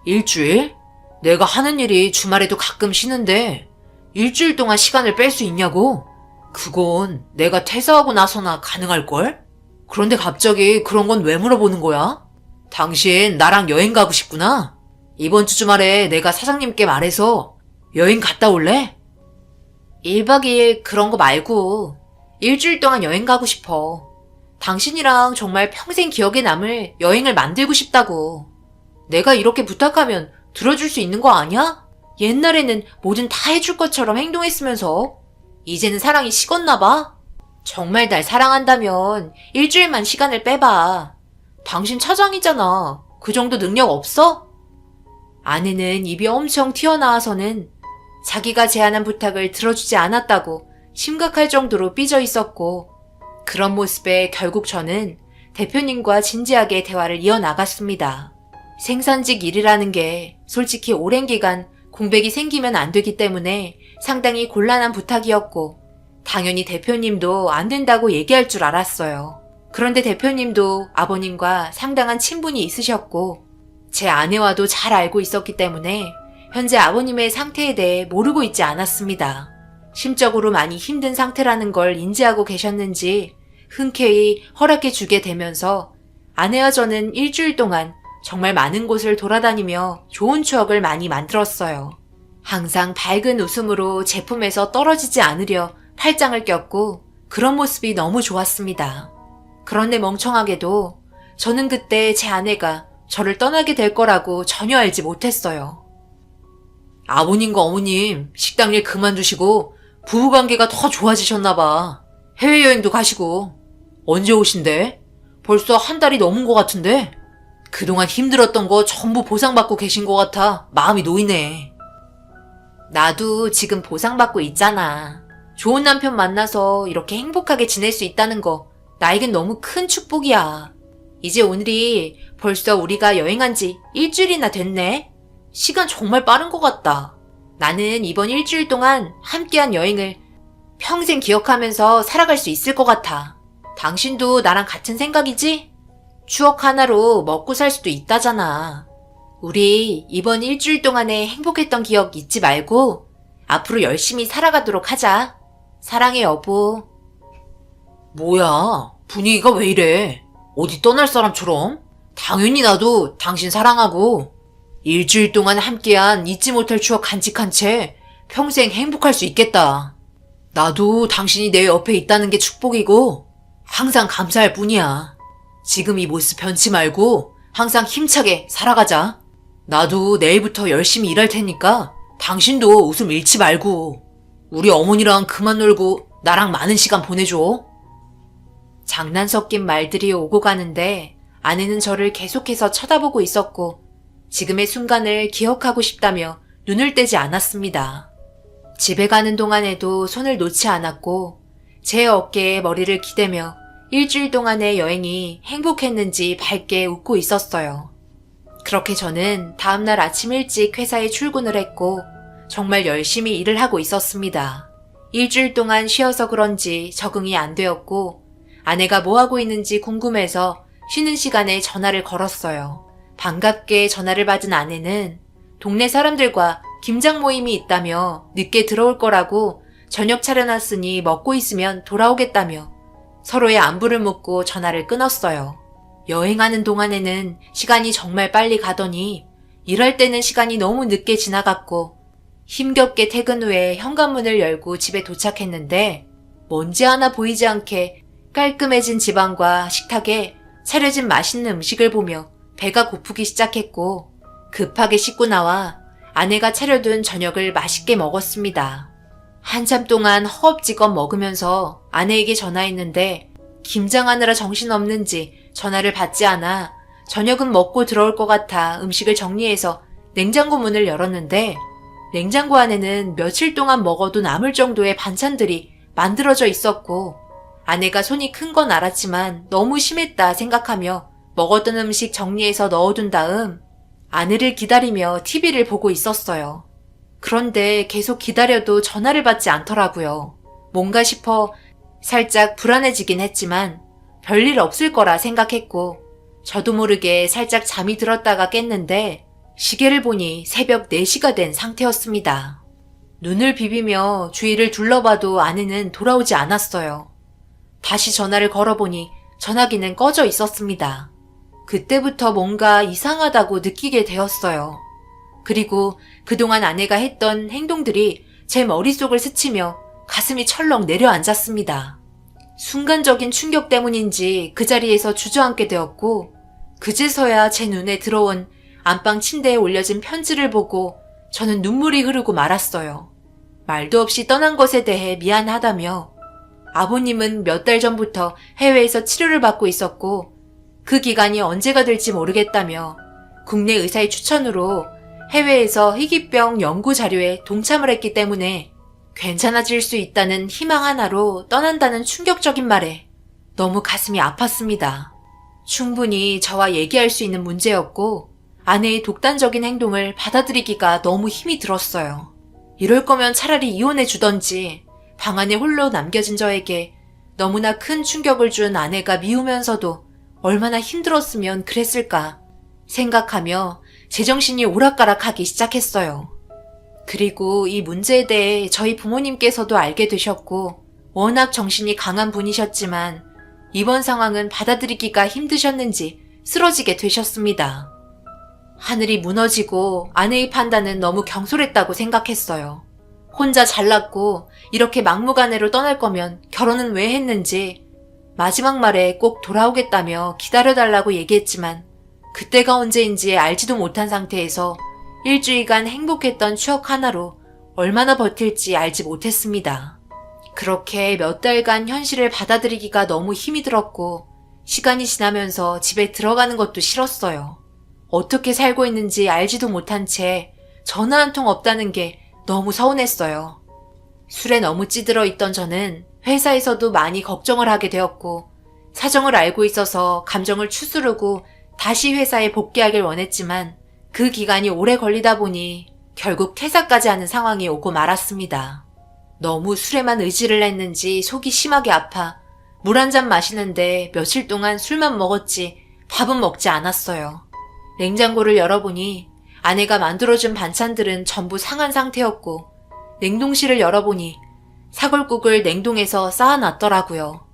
일주일? 내가 하는 일이 주말에도 가끔 쉬는데 일주일 동안 시간을 뺄 수 있냐고? 그건 내가 퇴사하고 나서나 가능할걸? 그런데 갑자기 그런 건 왜 물어보는 거야? 당신 나랑 여행 가고 싶구나? 이번 주 주말에 내가 사장님께 말해서 여행 갔다 올래? 1박 2일 그런 거 말고 일주일 동안 여행 가고 싶어. 당신이랑 정말 평생 기억에 남을 여행을 만들고 싶다고. 내가 이렇게 부탁하면 들어줄 수 있는 거 아니야? 옛날에는 뭐든 다 해줄 것처럼 행동했으면서 이제는 사랑이 식었나 봐. 정말 날 사랑한다면 일주일만 시간을 빼봐. 당신 차장이잖아. 그 정도 능력 없어? 아내는 입이 엄청 튀어나와서는 자기가 제안한 부탁을 들어주지 않았다고 심각할 정도로 삐져 있었고 그런 모습에 결국 저는 대표님과 진지하게 대화를 이어나갔습니다. 생산직 일이라는 게 솔직히 오랜 기간 공백이 생기면 안 되기 때문에 상당히 곤란한 부탁이었고 당연히 대표님도 안 된다고 얘기할 줄 알았어요. 그런데 대표님도 아버님과 상당한 친분이 있으셨고 제 아내와도 잘 알고 있었기 때문에 현재 아버님의 상태에 대해 모르고 있지 않았습니다. 심적으로 많이 힘든 상태라는 걸 인지하고 계셨는지 흔쾌히 허락해 주게 되면서 아내와 저는 일주일 동안 정말 많은 곳을 돌아다니며 좋은 추억을 많이 만들었어요. 항상 밝은 웃음으로 제품에서 떨어지지 않으려 팔짱을 꼈고 그런 모습이 너무 좋았습니다. 그런데 멍청하게도 저는 그때 제 아내가 저를 떠나게 될 거라고 전혀 알지 못했어요. 아버님과 어머님 식당 일 그만두시고 부부관계가 더 좋아지셨나 봐. 해외여행도 가시고. 언제 오신대? 벌써 한 달이 넘은 것 같은데? 그동안 힘들었던 거 전부 보상받고 계신 것 같아 마음이 놓이네. 나도 지금 보상받고 있잖아. 좋은 남편 만나서 이렇게 행복하게 지낼 수 있다는 거 나에겐 너무 큰 축복이야. 이제 오늘이 벌써 우리가 여행한 지 일주일이나 됐네? 시간 정말 빠른 것 같다. 나는 이번 일주일 동안 함께한 여행을 평생 기억하면서 살아갈 수 있을 것 같아. 당신도 나랑 같은 생각이지? 추억 하나로 먹고 살 수도 있다잖아. 우리 이번 일주일 동안에 행복했던 기억 잊지 말고 앞으로 열심히 살아가도록 하자. 사랑해, 여보. 뭐야, 분위기가 왜 이래? 어디 떠날 사람처럼? 당연히 나도 당신 사랑하고 일주일 동안 함께한 잊지 못할 추억 간직한 채 평생 행복할 수 있겠다. 나도 당신이 내 옆에 있다는 게 축복이고 항상 감사할 뿐이야. 지금 이 모습 변치 말고 항상 힘차게 살아가자. 나도 내일부터 열심히 일할 테니까 당신도 웃음 잃지 말고 우리 어머니랑 그만 놀고 나랑 많은 시간 보내줘. 장난 섞인 말들이 오고 가는데 아내는 저를 계속해서 쳐다보고 있었고 지금의 순간을 기억하고 싶다며 눈을 떼지 않았습니다. 집에 가는 동안에도 손을 놓지 않았고 제 어깨에 머리를 기대며 일주일 동안의 여행이 행복했는지 밝게 웃고 있었어요. 그렇게 저는 다음날 아침 일찍 회사에 출근을 했고 정말 열심히 일을 하고 있었습니다. 일주일 동안 쉬어서 그런지 적응이 안 되었고 아내가 뭐 하고 있는지 궁금해서 쉬는 시간에 전화를 걸었어요. 반갑게 전화를 받은 아내는 동네 사람들과 김장 모임이 있다며 늦게 들어올 거라고 저녁 차려놨으니 먹고 있으면 돌아오겠다며 서로의 안부를 묻고 전화를 끊었어요. 여행하는 동안에는 시간이 정말 빨리 가더니 일할 때는 시간이 너무 늦게 지나갔고 힘겹게 퇴근 후에 현관문을 열고 집에 도착했는데 먼지 하나 보이지 않게 깔끔해진 집안과 식탁에 차려진 맛있는 음식을 보며 배가 고프기 시작했고 급하게 씻고 나와 아내가 차려둔 저녁을 맛있게 먹었습니다. 한참 동안 허겁지겁 먹으면서 아내에게 전화했는데 김장하느라 정신없는지 전화를 받지 않아 저녁은 먹고 들어올 것 같아 음식을 정리해서 냉장고 문을 열었는데 냉장고 안에는 며칠 동안 먹어도 남을 정도의 반찬들이 만들어져 있었고 아내가 손이 큰 건 알았지만 너무 심했다 생각하며 먹었던 음식 정리해서 넣어둔 다음 아내를 기다리며 TV를 보고 있었어요. 그런데 계속 기다려도 전화를 받지 않더라고요. 뭔가 싶어 살짝 불안해지긴 했지만 별일 없을 거라 생각했고 저도 모르게 살짝 잠이 들었다가 깼는데 시계를 보니 새벽 4시가 된 상태였습니다. 눈을 비비며 주위를 둘러봐도 아내는 돌아오지 않았어요. 다시 전화를 걸어보니 전화기는 꺼져 있었습니다. 그때부터 뭔가 이상하다고 느끼게 되었어요. 그리고 그동안 아내가 했던 행동들이 제 머릿속을 스치며 가슴이 철렁 내려앉았습니다. 순간적인 충격 때문인지 그 자리에서 주저앉게 되었고 그제서야 제 눈에 들어온 안방 침대에 올려진 편지를 보고 저는 눈물이 흐르고 말았어요. 말도 없이 떠난 것에 대해 미안하다며 아버님은 몇 달 전부터 해외에서 치료를 받고 있었고 그 기간이 언제가 될지 모르겠다며 국내 의사의 추천으로 해외에서 희귀병 연구 자료에 동참을 했기 때문에 괜찮아질 수 있다는 희망 하나로 떠난다는 충격적인 말에 너무 가슴이 아팠습니다. 충분히 저와 얘기할 수 있는 문제였고 아내의 독단적인 행동을 받아들이기가 너무 힘이 들었어요. 이럴 거면 차라리 이혼해 주던지 방 안에 홀로 남겨진 저에게 너무나 큰 충격을 준 아내가 미우면서도 얼마나 힘들었으면 그랬을까 생각하며 제정신이 오락가락하기 시작했어요. 그리고 이 문제에 대해 저희 부모님께서도 알게 되셨고 워낙 정신이 강한 분이셨지만 이번 상황은 받아들이기가 힘드셨는지 쓰러지게 되셨습니다. 하늘이 무너지고 아내의 판단은 너무 경솔했다고 생각했어요. 혼자 잘났고 이렇게 막무가내로 떠날 거면 결혼은 왜 했는지 마지막 말에 꼭 돌아오겠다며 기다려달라고 얘기했지만 그때가 언제인지 알지도 못한 상태에서 일주일간 행복했던 추억 하나로 얼마나 버틸지 알지 못했습니다. 그렇게 몇 달간 현실을 받아들이기가 너무 힘이 들었고 시간이 지나면서 집에 들어가는 것도 싫었어요. 어떻게 살고 있는지 알지도 못한 채 전화 한 통 없다는 게 너무 서운했어요. 술에 너무 찌들어 있던 저는 회사에서도 많이 걱정을 하게 되었고 사정을 알고 있어서 감정을 추스르고 다시 회사에 복귀하길 원했지만 그 기간이 오래 걸리다 보니 결국 퇴사까지 하는 상황이 오고 말았습니다. 너무 술에만 의지를 했는지 속이 심하게 아파 물 한 잔 마시는데 며칠 동안 술만 먹었지 밥은 먹지 않았어요. 냉장고를 열어보니 아내가 만들어준 반찬들은 전부 상한 상태였고 냉동실을 열어보니 사골국을 냉동해서 쌓아놨더라고요.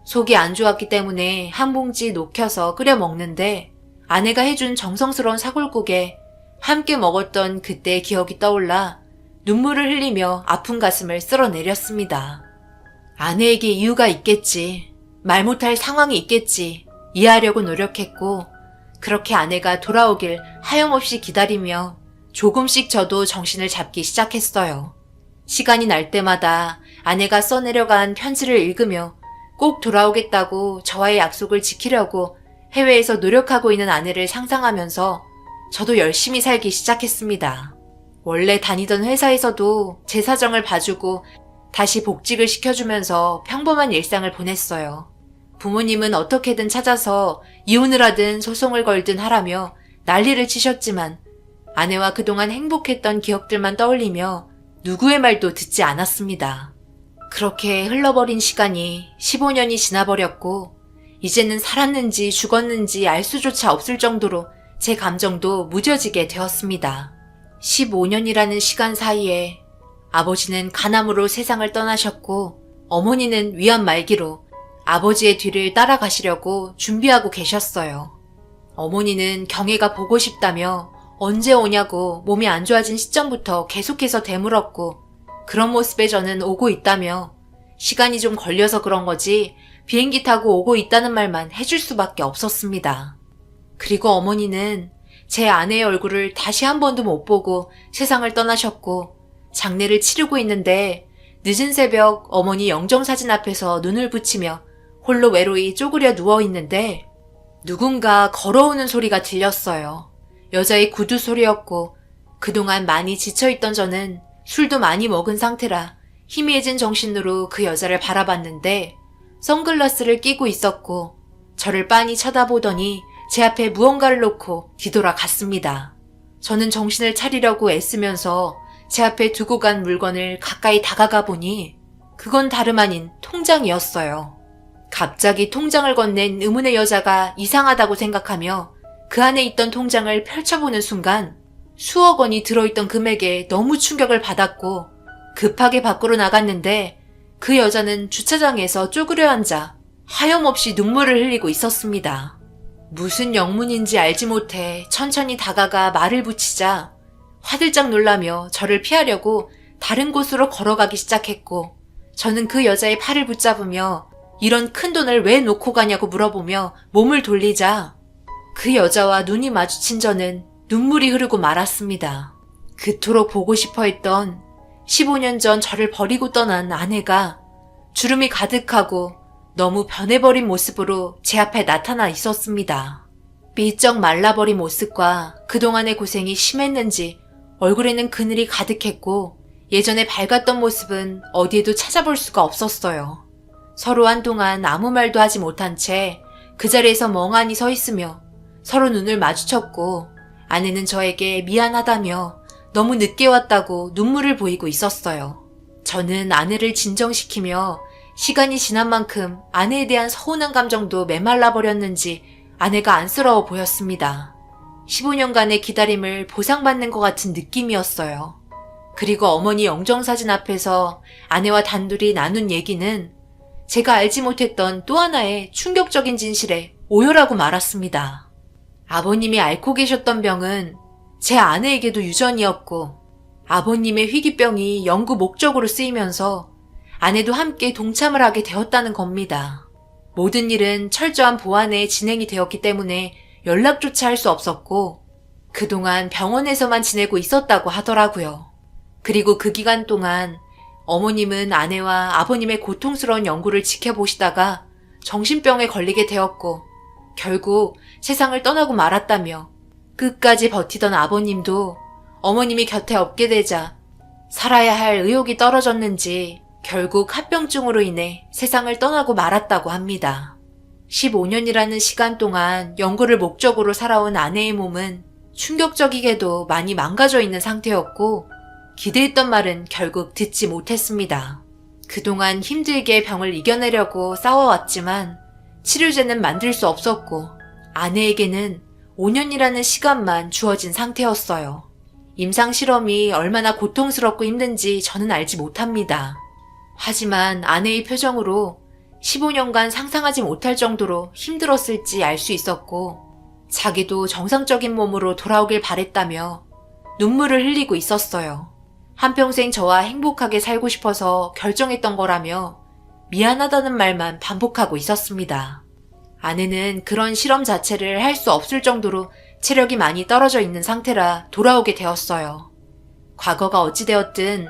속이 안 좋았기 때문에 한 봉지 녹여서 끓여 먹는데 아내가 해준 정성스러운 사골국에 함께 먹었던 그때의 기억이 떠올라 눈물을 흘리며 아픈 가슴을 쓸어내렸습니다. 아내에게 이유가 있겠지. 말 못할 상황이 있겠지. 이해하려고 노력했고 그렇게 아내가 돌아오길 하염없이 기다리며 조금씩 저도 정신을 잡기 시작했어요. 시간이 날 때마다 아내가 써내려간 편지를 읽으며 꼭 돌아오겠다고 저와의 약속을 지키려고 해외에서 노력하고 있는 아내를 상상하면서 저도 열심히 살기 시작했습니다. 원래 다니던 회사에서도 제 사정을 봐주고 다시 복직을 시켜주면서 평범한 일상을 보냈어요. 부모님은 어떻게든 찾아서 이혼을 하든 소송을 걸든 하라며 난리를 치셨지만 아내와 그동안 행복했던 기억들만 떠올리며 누구의 말도 듣지 않았습니다. 그렇게 흘러버린 시간이 15년이 지나버렸고 이제는 살았는지 죽었는지 알 수조차 없을 정도로 제 감정도 무뎌지게 되었습니다. 15년이라는 시간 사이에 아버지는 간암으로 세상을 떠나셨고 어머니는 위암 말기로 아버지의 뒤를 따라가시려고 준비하고 계셨어요. 어머니는 경혜가 보고 싶다며 언제 오냐고 몸이 안 좋아진 시점부터 계속해서 되물었고 그런 모습에 저는 오고 있다며 시간이 좀 걸려서 그런 거지 비행기 타고 오고 있다는 말만 해줄 수밖에 없었습니다. 그리고 어머니는 제 아내의 얼굴을 다시 한 번도 못 보고 세상을 떠나셨고 장례를 치르고 있는데 늦은 새벽 어머니 영정사진 앞에서 눈을 붙이며 홀로 외로이 쪼그려 누워있는데 누군가 걸어오는 소리가 들렸어요. 여자의 구두 소리였고 그동안 많이 지쳐있던 저는 술도 많이 먹은 상태라 희미해진 정신으로 그 여자를 바라봤는데 선글라스를 끼고 있었고 저를 빤히 쳐다보더니 제 앞에 무언가를 놓고 뒤돌아갔습니다. 저는 정신을 차리려고 애쓰면서 제 앞에 두고 간 물건을 가까이 다가가 보니 그건 다름 아닌 통장이었어요. 갑자기 통장을 건넨 의문의 여자가 이상하다고 생각하며 그 안에 있던 통장을 펼쳐보는 순간 수억 원이 들어있던 금액에 너무 충격을 받았고 급하게 밖으로 나갔는데 그 여자는 주차장에서 쪼그려 앉아 하염없이 눈물을 흘리고 있었습니다. 무슨 영문인지 알지 못해 천천히 다가가 말을 붙이자 화들짝 놀라며 저를 피하려고 다른 곳으로 걸어가기 시작했고 저는 그 여자의 팔을 붙잡으며 이런 큰 돈을 왜 놓고 가냐고 물어보며 몸을 돌리자 그 여자와 눈이 마주친 저는 눈물이 흐르고 말았습니다. 그토록 보고 싶어 했던 15년 전 저를 버리고 떠난 아내가 주름이 가득하고 너무 변해버린 모습으로 제 앞에 나타나 있었습니다. 삐쩍 말라버린 모습과 그동안의 고생이 심했는지 얼굴에는 그늘이 가득했고 예전에 밝았던 모습은 어디에도 찾아볼 수가 없었어요. 서로 한동안 아무 말도 하지 못한 채 그 자리에서 멍하니 서 있으며 서로 눈을 마주쳤고 아내는 저에게 미안하다며 너무 늦게 왔다고 눈물을 보이고 있었어요. 저는 아내를 진정시키며 시간이 지난 만큼 아내에 대한 서운한 감정도 메말라 버렸는지 아내가 안쓰러워 보였습니다. 15년간의 기다림을 보상받는 것 같은 느낌이었어요. 그리고 어머니 영정사진 앞에서 아내와 단둘이 나눈 얘기는 제가 알지 못했던 또 하나의 충격적인 진실에 오열하고 말았습니다. 아버님이 앓고 계셨던 병은 제 아내에게도 유전이었고 아버님의 희귀병이 연구 목적으로 쓰이면서 아내도 함께 동참을 하게 되었다는 겁니다. 모든 일은 철저한 보안에 진행이 되었기 때문에 연락조차 할 수 없었고 그동안 병원에서만 지내고 있었다고 하더라고요. 그리고 그 기간 동안 어머님은 아내와 아버님의 고통스러운 연구를 지켜보시다가 정신병에 걸리게 되었고 결국 세상을 떠나고 말았다며 끝까지 버티던 아버님도 어머님이 곁에 없게 되자 살아야 할 의욕이 떨어졌는지 결국 합병증으로 인해 세상을 떠나고 말았다고 합니다. 15년이라는 시간 동안 연구를 목적으로 살아온 아내의 몸은 충격적이게도 많이 망가져 있는 상태였고 기대했던 말은 결국 듣지 못했습니다. 그동안 힘들게 병을 이겨내려고 싸워왔지만 치료제는 만들 수 없었고 아내에게는 5년이라는 시간만 주어진 상태였어요. 임상실험이 얼마나 고통스럽고 힘든지 저는 알지 못합니다. 하지만 아내의 표정으로 15년간 상상하지 못할 정도로 힘들었을지 알 수 있었고 자기도 정상적인 몸으로 돌아오길 바랬다며 눈물을 흘리고 있었어요. 한평생 저와 행복하게 살고 싶어서 결정했던 거라며 미안하다는 말만 반복하고 있었습니다. 아내는 그런 실험 자체를 할 수 없을 정도로 체력이 많이 떨어져 있는 상태라 돌아오게 되었어요. 과거가 어찌되었든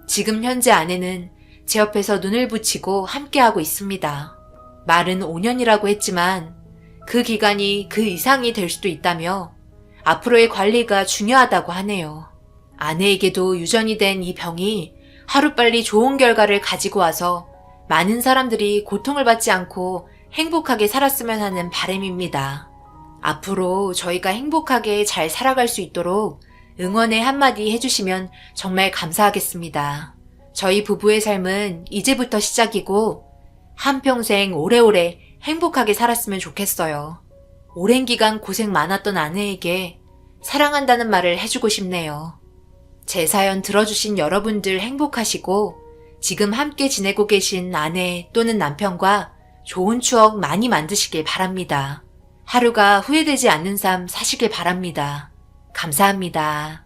지금 현재 아내는 제 옆에서 눈을 붙이고 함께하고 있습니다. 말은 5년이라고 했지만 그 기간이 그 이상이 될 수도 있다며 앞으로의 관리가 중요하다고 하네요. 아내에게도 유전이 된 이 병이 하루빨리 좋은 결과를 가지고 와서 많은 사람들이 고통을 받지 않고 행복하게 살았으면 하는 바람입니다. 앞으로 저희가 행복하게 잘 살아갈 수 있도록 응원의 한마디 해주시면 정말 감사하겠습니다. 저희 부부의 삶은 이제부터 시작이고 한평생 오래오래 행복하게 살았으면 좋겠어요. 오랜 기간 고생 많았던 아내에게 사랑한다는 말을 해주고 싶네요. 제 사연 들어주신 여러분들 행복하시고 지금 함께 지내고 계신 아내 또는 남편과 좋은 추억 많이 만드시길 바랍니다. 하루가 후회되지 않는 삶 사시길 바랍니다. 감사합니다.